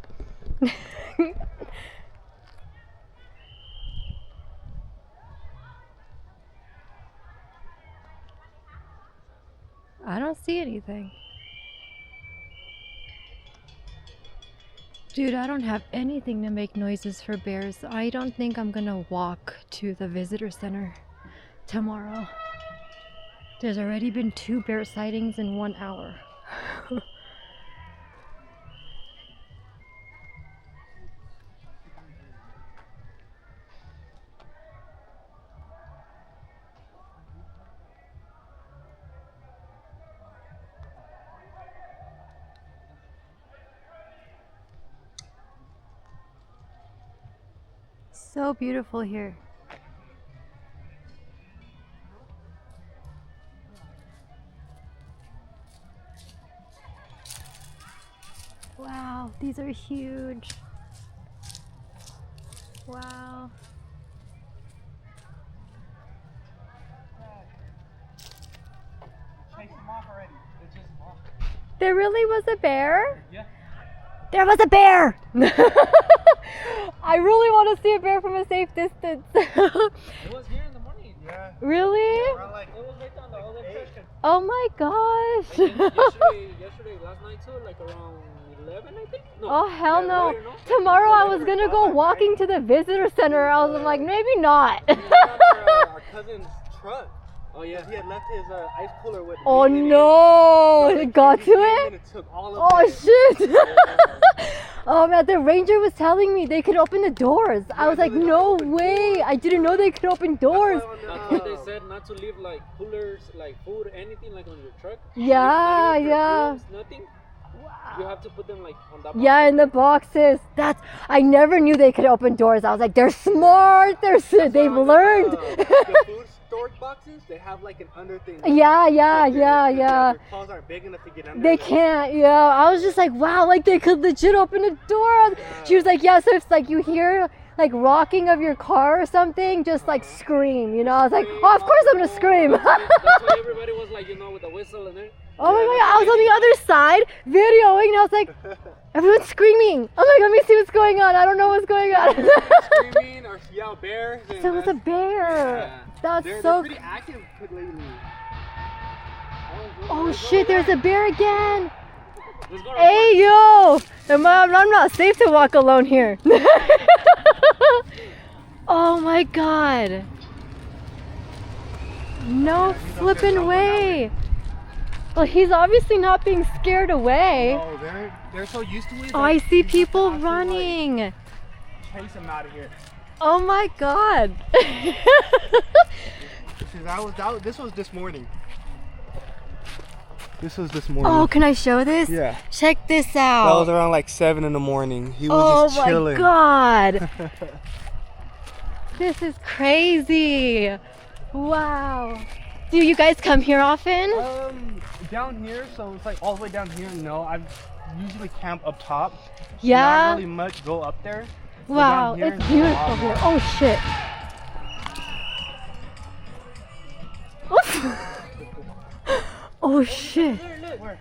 I don't see anything. Dude, I don't have anything to make noises for bears. I don't think I'm gonna walk to the visitor center tomorrow. There's already been 2 bear sightings in 1 hour. So beautiful here. Wow, these are huge. Wow. There really was a bear? Yeah. There was a bear! I really want to see a bear from a safe distance. It was here in the morning. Yeah. Really? It was right on the other section. Oh my gosh. Yesterday, last night too, like around 11, I think. No, Oh hell yeah, no. later, Tomorrow I was gonna go walking to the visitor center. I was like, maybe not. Our cousin's truck. Oh yeah. He had left his ice cooler with. Oh meat in it. no! So It got he to came it? and it took all of Oh it. shit! Oh man, the ranger was telling me they could open the doors. I was like, they no open way! I didn't know they could open doors. That's what they said, not to leave like coolers, like food, anything like on your truck. Yeah, Not even yeah. perfumes, nothing. You have to put them like on that. Yeah, in the boxes. I never knew they could open doors. I was like, they're smart. They've learned. The food storage boxes, they have like an under thing. Yeah. Their claws aren't big enough to get under. They there. can't, yeah. I was just like, wow, like they could legit open a door. She was like, yeah, so if like you hear like rocking of your car or something, just like scream, you know? I was like, oh, of course I'm gonna scream. That's why everybody was like, with the whistle and everything. Oh my god, I was on the other side videoing and I was like, everyone's screaming. I'm like, let me see what's going on. I don't know what's going on. Screaming or yell bears. And So it was a bear. Yeah. That's They're so. pretty active lately. Oh shit, there's a bear again. Let's go. Hey yo! I'm not safe to walk alone here. Oh my god. No flipping way. Well, he's obviously not being scared away. No, they're so used to it. Oh, I see people running. Chase them out of here. Oh my god. This was this morning. This was this morning. Oh, can I show this? Yeah. Check this That was out. around like 7 in the morning. He was Oh just my chilling. god. This is crazy. Wow. Do you guys come here often? Down here, so it's like all the way down here. No, I usually camp up top. Yeah. Not really much go up there. So Wow, down here it's is a beautiful lot here. more. Oh shit. Oh shit. Where?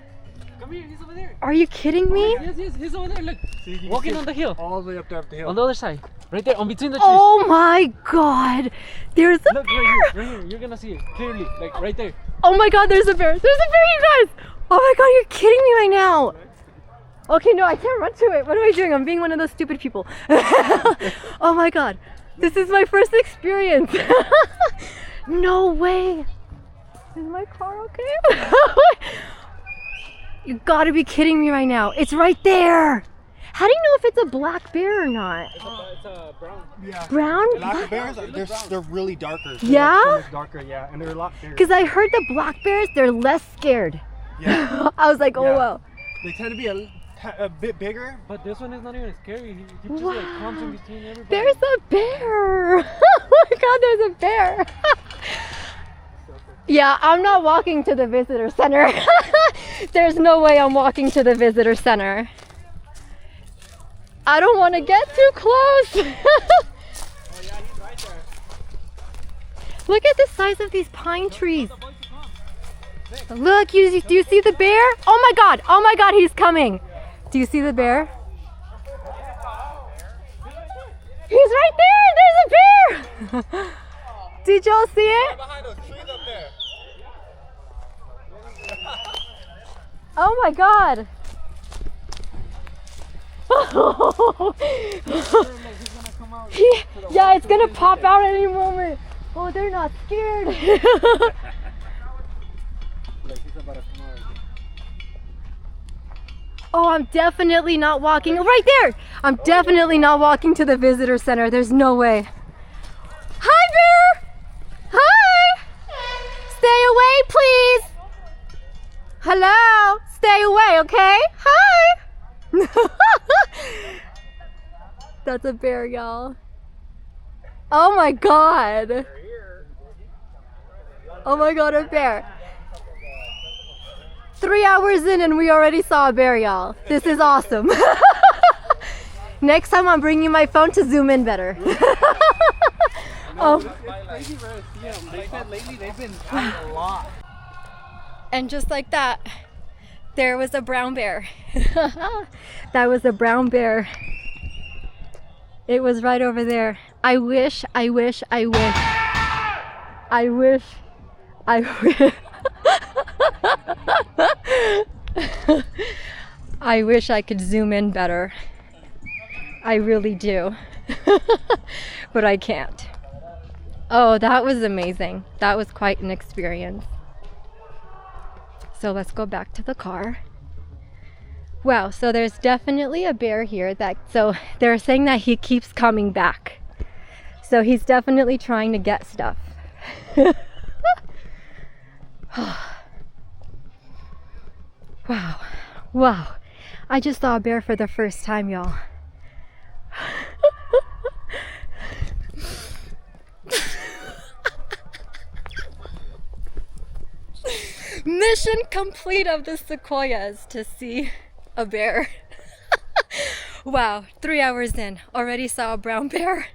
Come here, he's over there. Are you kidding me? Yes, he's over there. Look, So you can walking see on the hill. all the way up there up the hill. On the other side, right there, on between the trees. Oh my god. There's a Look bear. right here, right here. You're gonna see it clearly, like right there. Oh my god, there's a bear. There's a bear, you guys. Oh my god, you're kidding me right now. Okay, no, I can't run to it. What am I doing? I'm being one of those stupid people. Oh my god. This is my first experience. No way. Is my car okay? You gotta be kidding me right now. It's right there. How do you know if it's a black bear or not? It's a brown. Yeah. Brown? Black bears, they're really darker. They're Yeah? so much darker, yeah, and they're a lot bigger. Because I heard the black bears, they're less scared. Yeah. I was like, oh Yeah. wow. They tend to be a bit bigger. But this one is not even scary. He just like comes in between everybody. There's a bear. Oh my god, there's a bear. Yeah, I'm not walking to the visitor center. There's no way I'm walking to the visitor center. I don't want to get too close. Oh yeah, he's right there. Look at the size of these pine trees. Look, do you see the bear? Oh my god, he's coming. Do you see the bear? He's right there, there's a bear. Did y'all see it? Behind those trees up there. Oh my god. Yeah, it's gonna pop out any moment. Oh, they're not scared. Oh, I'm definitely not walking. Right there! I'm definitely not walking to the visitor center. There's no way. Hi, bear! Hi! Stay away, please! Hello? Stay away, okay? Hi! That's a bear, y'all. Oh my god! Oh my god, a bear. 3 hours in and we already saw a bear, y'all. This is awesome. Next time I'm bringing my phone to zoom in better. Oh. They said lately they've been out a lot. And just like that, there was a brown bear. That was a brown bear. It was right over there. I wish. I wish I could zoom in better. I really do. But I can't. Oh, that was amazing. That was quite an experience. So let's go back to the car. Wow, so there's definitely a bear here so they're saying that he keeps coming back. So he's definitely trying to get stuff. Wow. Wow. I just saw a bear for the first time, y'all. Mission complete of the sequoias to see a bear. Wow, 3 hours in, already saw a brown bear.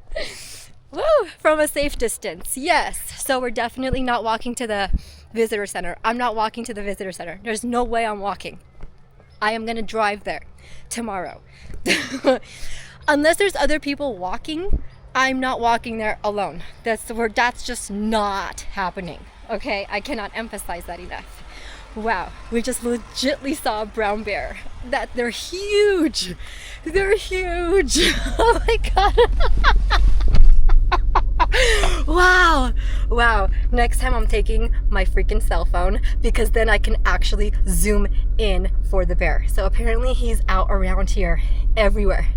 Woo, from a safe distance, yes. So we're definitely not walking to the visitor center. I'm not walking to the visitor center. There's no way I'm walking. I am gonna drive there tomorrow. Unless there's other people walking, I'm not walking there alone. That's just not happening. Okay, I cannot emphasize that enough. Wow, we just legitly saw a brown bear. They're huge. They're huge. Oh my god. Wow. Wow. Next time I'm taking my freaking cell phone because then I can actually zoom in for the bear. So apparently he's out around here everywhere.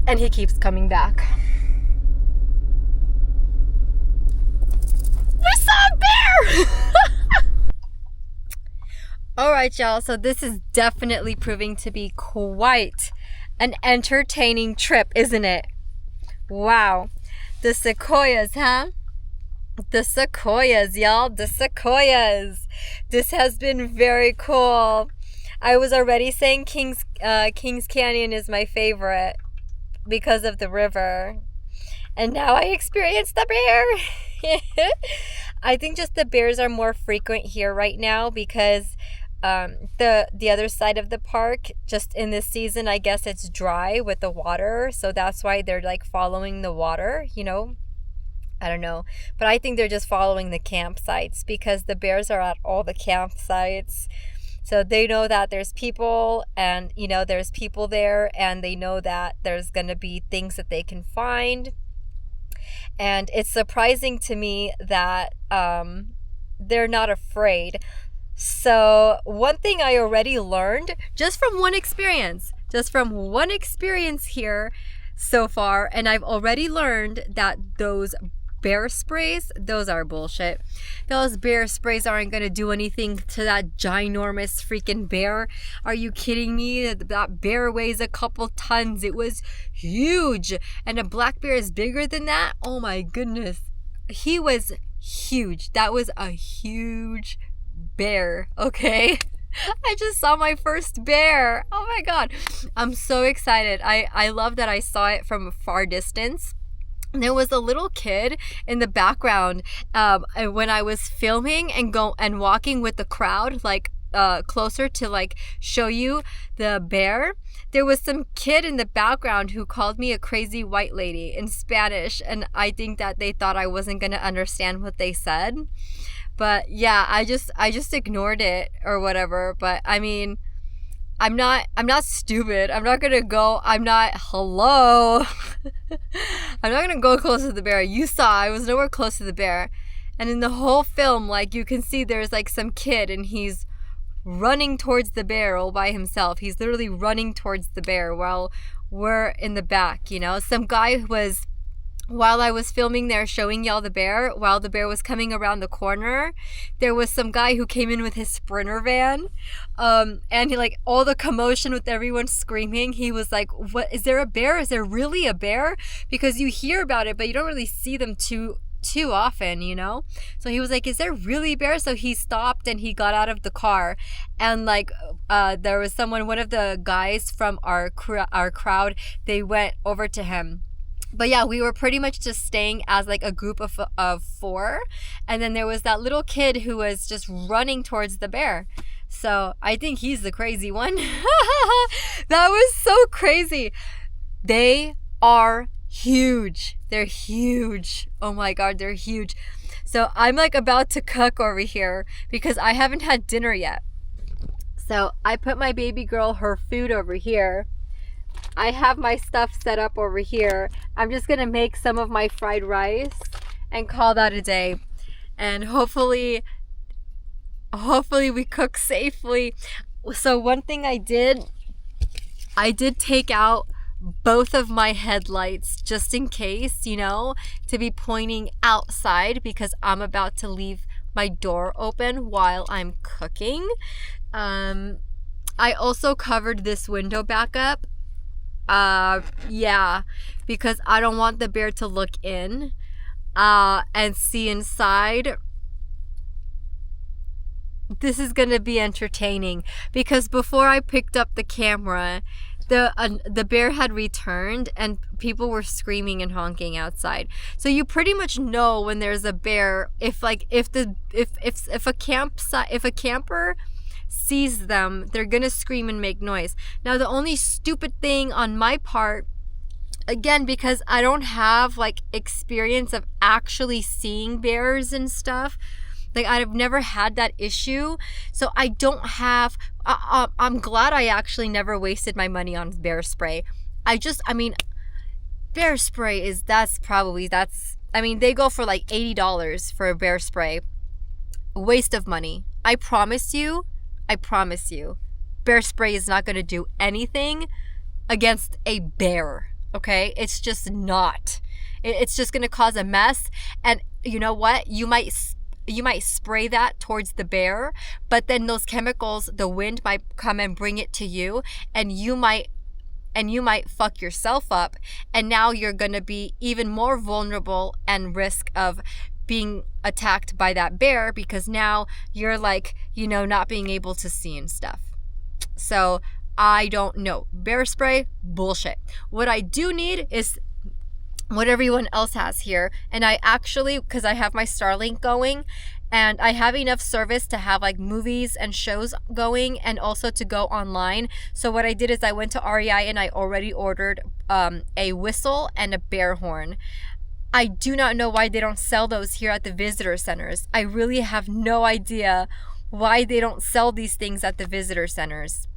And he keeps coming back. We saw a bear! Alright, y'all, so this is definitely proving to be quite an entertaining trip, isn't it? Wow. The sequoias, huh? The sequoias, y'all. The sequoias. This has been very cool. I was already saying Kings Canyon is my favorite because of the river. And now I experienced the bear. I think just the bears are more frequent here right now because the other side of the park, just in this season, I guess it's dry with the water, so that's why they're like following the water, you know. I don't know, but I think they're just following the campsites because the bears are at all the campsites, so they know that there's people, and you know there's people there, and they know that there's gonna be things that they can find. And it's surprising to me that they're not afraid. So one thing I already learned just from one experience here so far, and I've already learned that those bear sprays, those are bullshit. Those bear sprays aren't going to do anything to that ginormous freaking bear. Are you kidding me? That bear weighs a couple tons. It was huge. And a black bear is bigger than that? Oh my goodness. He was huge. That was a huge bear, okay? I just saw my first bear. Oh my god. I'm so excited. I love that I saw it from a far distance. There was a little kid in the background when I was filming and walking with the crowd, like closer to like show you the bear. There was some kid in the background who called me a crazy white lady in Spanish, and I think that they thought I wasn't gonna understand what they said. But yeah, I just ignored it or whatever. But I mean, I'm not stupid. I'm not hello. I'm not gonna go close to the bear. You saw I was nowhere close to the bear. And in the whole film, like, you can see there's like some kid and he's running towards the bear all by himself. He's literally running towards the bear while we're in the back, you know. Some guy who was, while I was filming there showing y'all the bear, while the bear was coming around the corner, there was some guy who came in with his Sprinter van, and he, like, all the commotion with everyone screaming, he was like, what, is there a bear? Is there really a bear? Because you hear about it, but you don't really see them too often, you know. So he was like, is there really a bear? So he stopped and he got out of the car, and like there was one of the guys from our crowd, they went over to him. But yeah, we were pretty much just staying as like a group of 4. And then there was that little kid who was just running towards the bear. So I think he's the crazy one. That was so crazy. They are huge. They're huge. Oh my God, they're huge. So I'm like about to cook over here because I haven't had dinner yet. So I put my baby girl her food over here. I have my stuff set up over here. I'm just gonna make some of my fried rice and call that a day. And hopefully we cook safely. So one thing I did take out both of my headlights just in case, you know, to be pointing outside because I'm about to leave my door open while I'm cooking. I also covered this window back up. Yeah, because I don't want the bear to look in and see inside. This is gonna be entertaining because before I picked up the camera, the bear had returned and people were screaming and honking outside. So you pretty much know when there's a bear if a camper sees them, they're gonna scream and make noise. Now the only stupid thing on my part, again, because I don't have like experience of actually seeing bears and stuff, like I've never had that issue, so I don't have I'm glad I actually never wasted my money on bear spray. Bear spray they go for like $80 for a bear spray. Waste of money. I promise you, bear spray is not going to do anything against a bear, okay? It's just not. It's just going to cause a mess. And you know what? You might spray that towards the bear, but then those chemicals, the wind might come and bring it to you, and you might fuck yourself up. And now you're going to be even more vulnerable and risk of being attacked by that bear because now you're like, you know, not being able to see and stuff. So I don't know. Bear spray, bullshit. What I do need is what everyone else has here. And I actually, because I have my Starlink going and I have enough service to have like movies and shows going and also to go online. So what I did is I went to REI and I already ordered a whistle and a bear horn. I do not know why they don't sell those here at the visitor centers. I really have no idea why they don't sell these things at the visitor centers.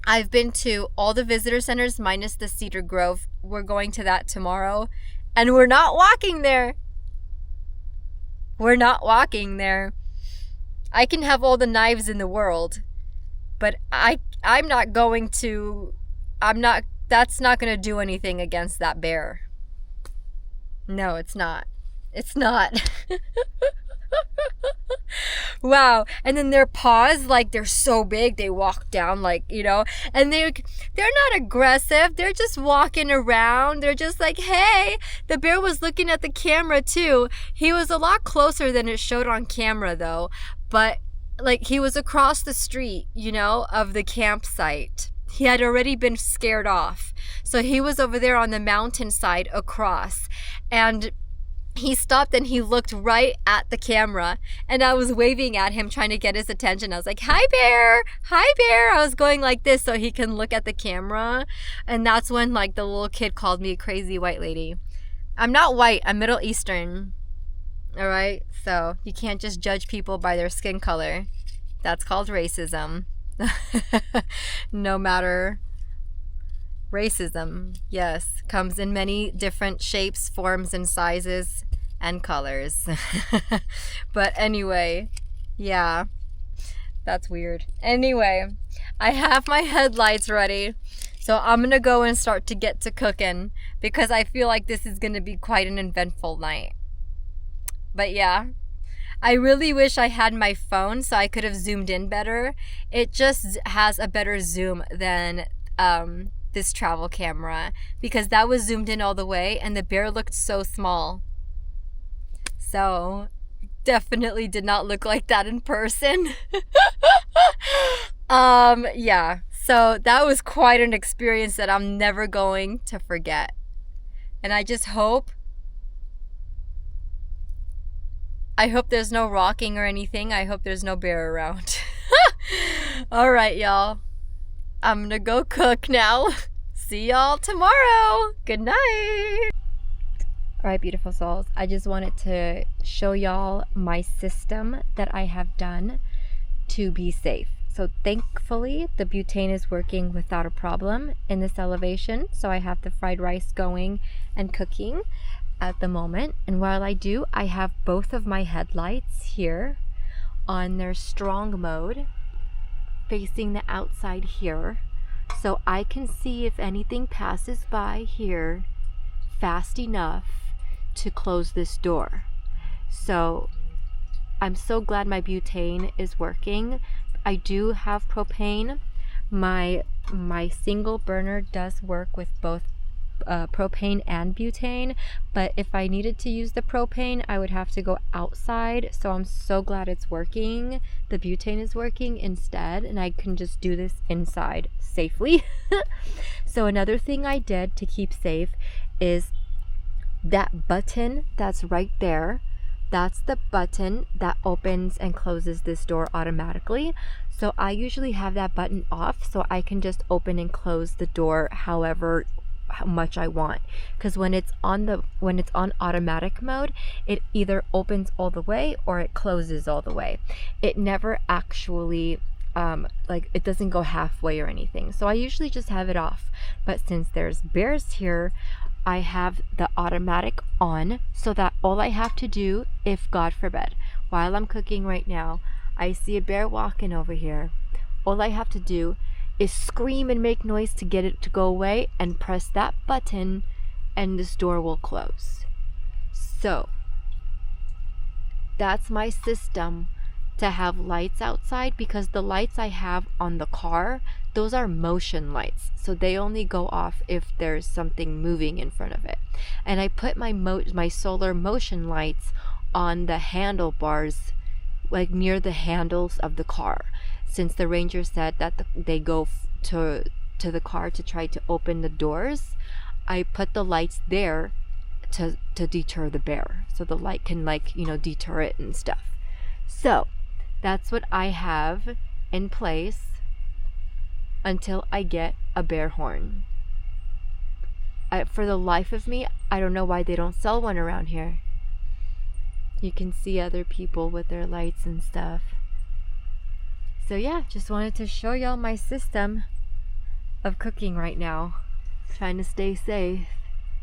I've been to all the visitor centers minus the Cedar Grove. We're going to that tomorrow. And we're not walking there. We're not walking there. I can have all the knives in the world. But I'm not going to... That's not going to do anything against that bear. No, it's not. It's not. Wow. And then their paws, like, they're so big, they walk down, like, you know, and they're not aggressive. They're just walking around. They're just like, hey. The bear was looking at the camera too. He was a lot closer than it showed on camera though. But like, he was across the street, you know, of the campsite. He had already been scared off. So he was over there on the mountainside across. And he stopped and he looked right at the camera. And I was waving at him, trying to get his attention. I was like, hi, bear. Hi, bear. I was going like this so he can look at the camera. And that's when, like, the little kid called me a crazy white lady. I'm not white. I'm Middle Eastern. All right? So you can't just judge people by their skin color. That's called racism. No matter. Racism, yes, comes in many different shapes, forms, and sizes and colors. But anyway, yeah, that's weird. Anyway, I have my headlights ready, so I'm gonna go and start to get to cooking because I feel like this is gonna be quite an eventful night. But yeah, I really wish I had my phone so I could have zoomed in better. It just has a better zoom than this travel camera, because that was zoomed in all the way and the bear looked so small. So definitely did not look like that in person. Yeah, so that was quite an experience that I'm never going to forget. And I hope there's no rocking or anything. I hope there's no bear around. All right, y'all. I'm gonna go cook now. See y'all tomorrow. Good night. All right, beautiful souls. I just wanted to show y'all my system that I have done to be safe. So thankfully, the butane is working without a problem in this elevation. So I have the fried rice going and cooking at the moment. And while I do, I have both of my headlights here on their strong mode, facing the outside here, so I can see if anything passes by here fast enough to close this door. So I'm so glad my butane is working. I do have propane. My single burner does work with both propane and butane, but if I needed to use the propane, I would have to go outside. So I'm so glad it's working. The butane is working instead, and I can just do this inside safely. So another thing I did to keep safe is that button that's right there. That's the button that opens and closes this door automatically. So I usually have that button off so I can just open and close the door however much I want, because when it's on automatic mode, it either opens all the way or it closes all the way. It never actually like, it doesn't go halfway or anything. So I usually just have it off, but since there's bears here, I have the automatic on, so that all I have to do, if God forbid, while I'm cooking right now, I see a bear walking over here, all I have to do is scream and make noise to get it to go away and press that button, and this door will close. So that's my system to have lights outside, because the lights I have on the car, those are motion lights, so they only go off if there's something moving in front of it. And I put my solar motion lights on the handlebars, like near the handles of the car, since the ranger said that they go to the car to try to open the doors. I put the lights there to deter the bear, so the light can, like, you know, deter it and stuff. So that's what I have in place until I get a bear horn. For the life of me, I don't know why they don't sell one around here. You can see other people with their lights and stuff. So yeah, just wanted to show y'all my system of cooking right now. Trying to stay safe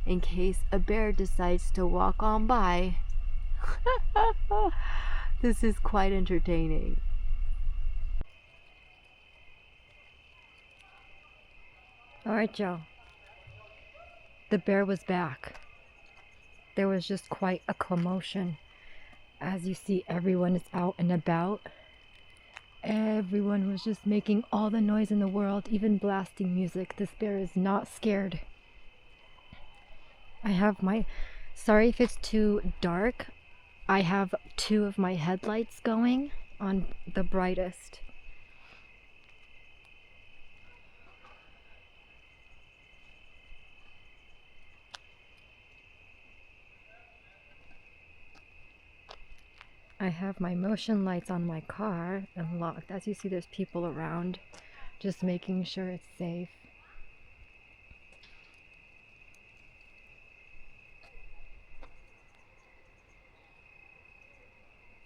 in case a bear decides to walk on by. This is quite entertaining. Alright, y'all. The bear was back. There was just quite a commotion. As you see, everyone is out and about. Everyone was just making all the noise in the world, even blasting music. This bear is not scared. I have sorry if it's too dark, I have 2 of my headlights going on the brightest. I have my motion lights on my car unlocked. As you see, there's people around, just making sure it's safe.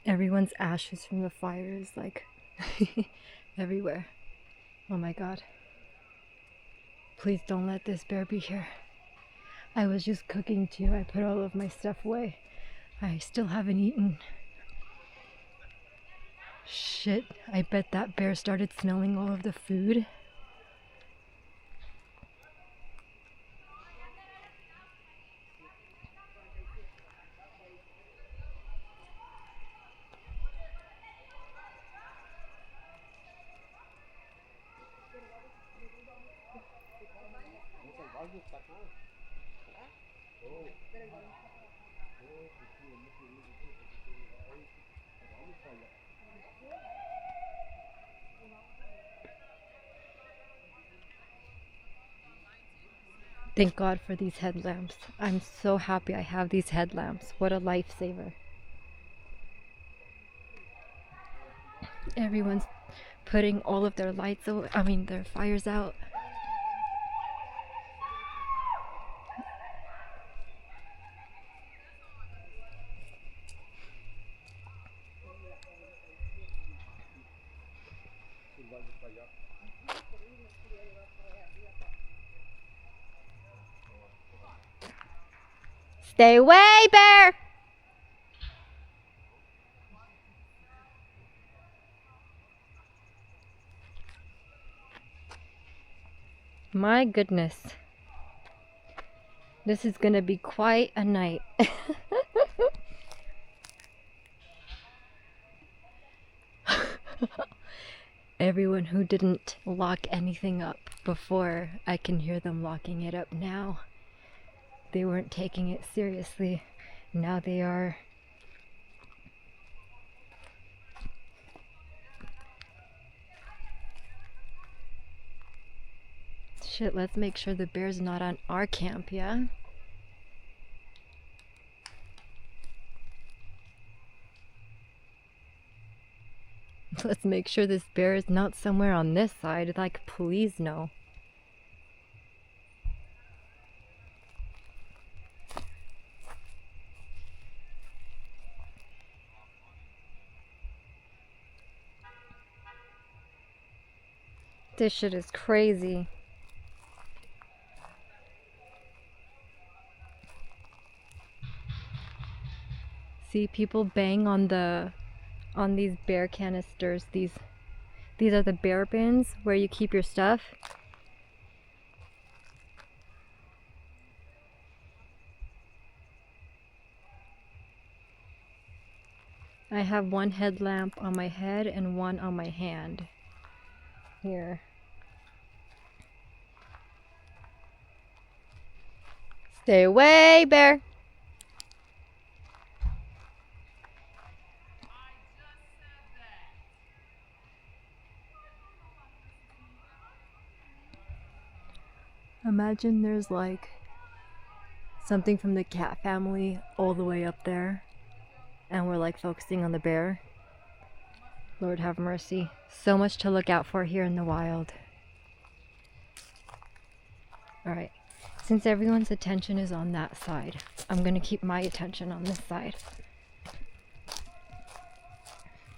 Everyone's ashes from the fire is like everywhere. Oh my god. Please don't let this bear be here. I was just cooking too. I put all of my stuff away. I still haven't eaten. Shit, I bet that bear started smelling all of the food. Thank God for these headlamps. I'm so happy I have these headlamps. What a lifesaver. Everyone's putting all of their lights away, their fires out. Stay away, bear! My goodness. This is gonna be quite a night. Everyone who didn't lock anything up before, I can hear them locking it up now. They weren't taking it seriously. Now they are. Shit, let's make sure the bear's not on our camp, yeah? Let's make sure this bear is not somewhere on this side. Like, please no. This shit is crazy. See, people bang on these bear canisters. These are the bear bins where you keep your stuff. I have one headlamp on my head and one on my hand. Here. Stay away, bear! Imagine there's like something from the cat family all the way up there, and we're like focusing on the bear. Lord have mercy. So much to look out for here in the wild. Alright, since everyone's attention is on that side, I'm gonna keep my attention on this side.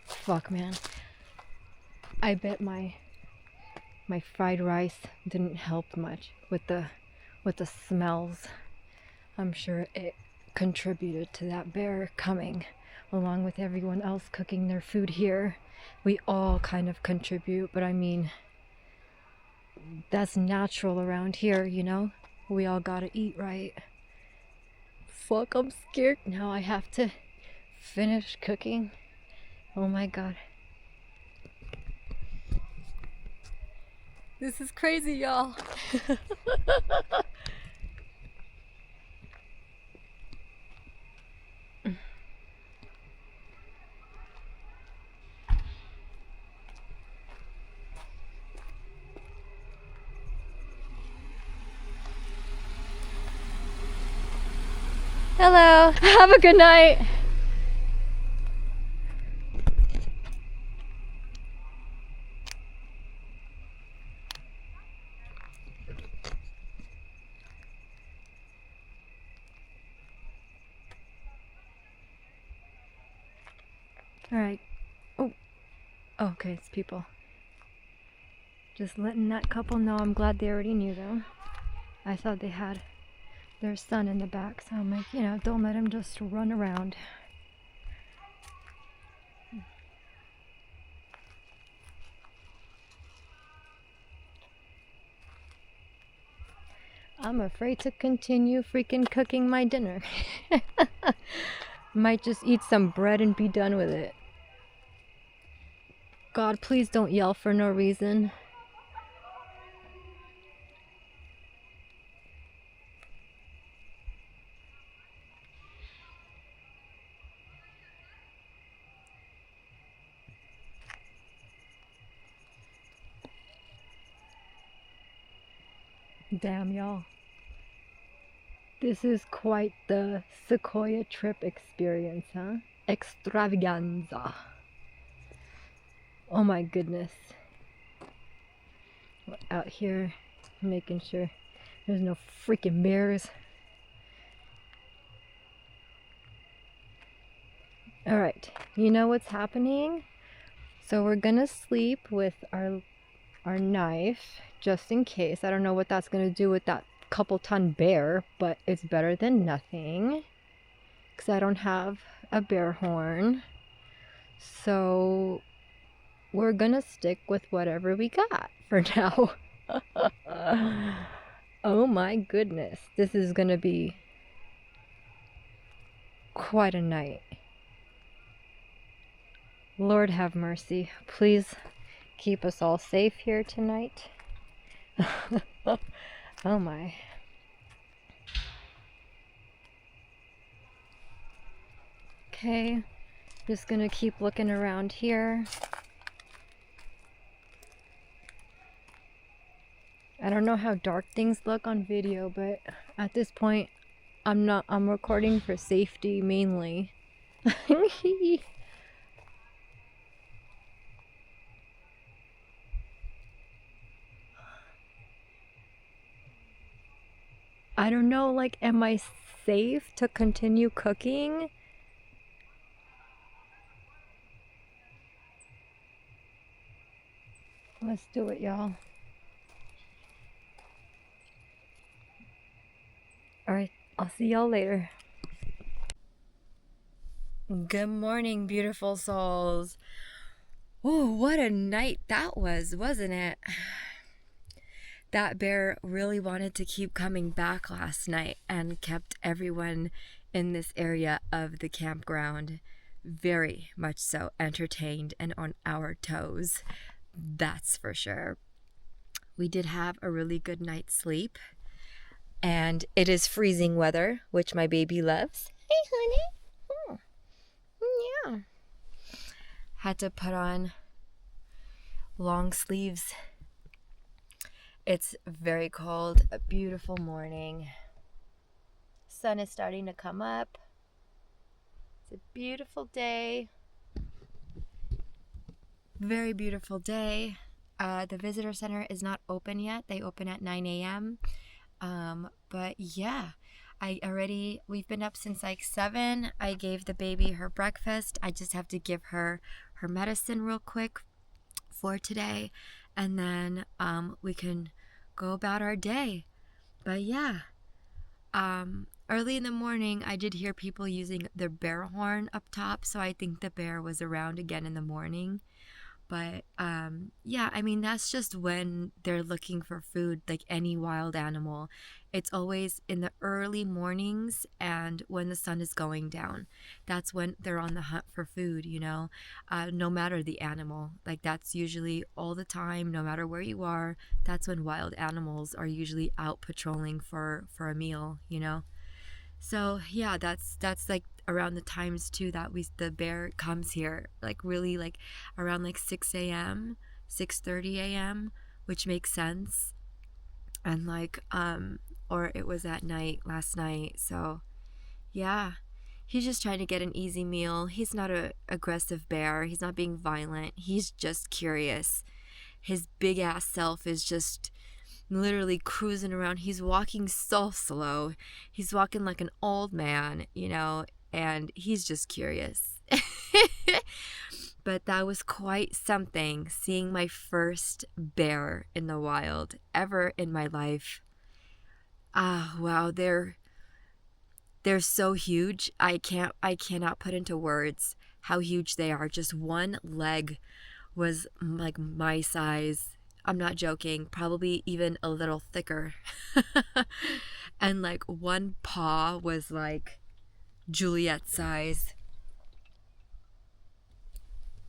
Fuck, man. I bet my fried rice didn't help much with the smells. I'm sure it contributed to that bear coming, along with everyone else cooking their food here. We all kind of contribute, but I mean, that's natural around here, you know? We all gotta eat, right? Fuck, I'm scared now. I have to finish cooking. Oh my god. This is crazy, y'all. Hello, have a good night. All right. Oh, okay, it's people. Just letting that couple know. I'm glad they already knew though. I thought they had their son in the back, so I'm like, you know, don't let him just run around. I'm afraid to continue freaking cooking my dinner. Might just eat some bread and be done with it. God, please don't yell for no reason. Damn, y'all. This is quite the Sequoia trip experience, huh? Extravaganza. Oh my goodness. We're out here making sure there's no freaking bears. Alright, you know what's happening? So we're gonna sleep with our knife, just in case. I don't know what that's gonna do with that couple ton bear, but it's better than nothing. Because I don't have a bear horn. So we're gonna stick with whatever we got for now. Oh my goodness. This is gonna be quite a night. Lord have mercy. Please keep us all safe here tonight. Oh my. Okay, just gonna keep looking around here. I don't know how dark things look on video, but at this point, I'm recording for safety mainly. I don't know, like, am I safe to continue cooking? Let's do it, y'all. Alright, I'll see y'all later. Good morning, beautiful souls. Oh, what a night that was, wasn't it? That bear really wanted to keep coming back last night and kept everyone in this area of the campground very much so entertained and on our toes. That's for sure. We did have a really good night's sleep, and it is freezing weather, which my baby loves. Hey, honey. Oh, yeah. Had to put on long sleeves. It's very cold, a beautiful morning. Sun is starting to come up. It's a beautiful day. Very beautiful day. The visitor center is not open yet. They open at 9 a.m. But yeah, we've been up since like 7. I gave the baby her breakfast. I just have to give her her medicine real quick for today. And then we can go about our day. But yeah, early in the morning, I did hear people using their bear horn up top. So I think the bear was around again in the morning. But yeah, I mean, that's just when they're looking for food, like any wild animal. It's always in the early mornings and when the sun is going down. That's when they're on the hunt for food, you know, no matter the animal. Like, that's usually all the time, no matter where you are. That's when wild animals are usually out patrolling for a meal, you know. So yeah, that's like around the times too that the bear comes here, like really like around like 6 a.m 6:30 a.m, which makes sense. And like or it was at night last night. So yeah, he's just trying to get an easy meal. He's not a aggressive bear. He's not being violent. He's just curious. His big ass self is just literally cruising around. He's walking so slow. He's walking like an old man, you know, and he's just curious. But that was quite something, seeing my first bear in the wild ever in my life. Ah, wow, they're so huge. I cannot put into words how huge they are. Just one leg was like my size. I'm not joking, probably even a little thicker. And like one paw was like Juliet's size.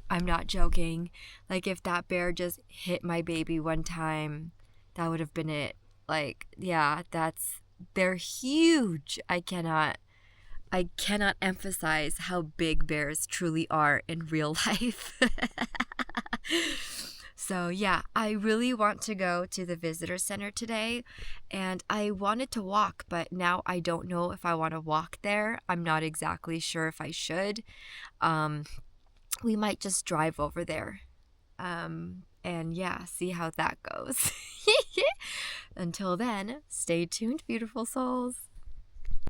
I'm not joking. Like if that bear just hit my baby one time, that would have been it. Like, yeah, they're huge. I cannot emphasize how big bears truly are in real life. So yeah, I really want to go to the visitor center today, and I wanted to walk, but now I don't know if I want to walk there. I'm not exactly sure if I should. We might just drive over there. And yeah, see how that goes. Until then, stay tuned, beautiful souls.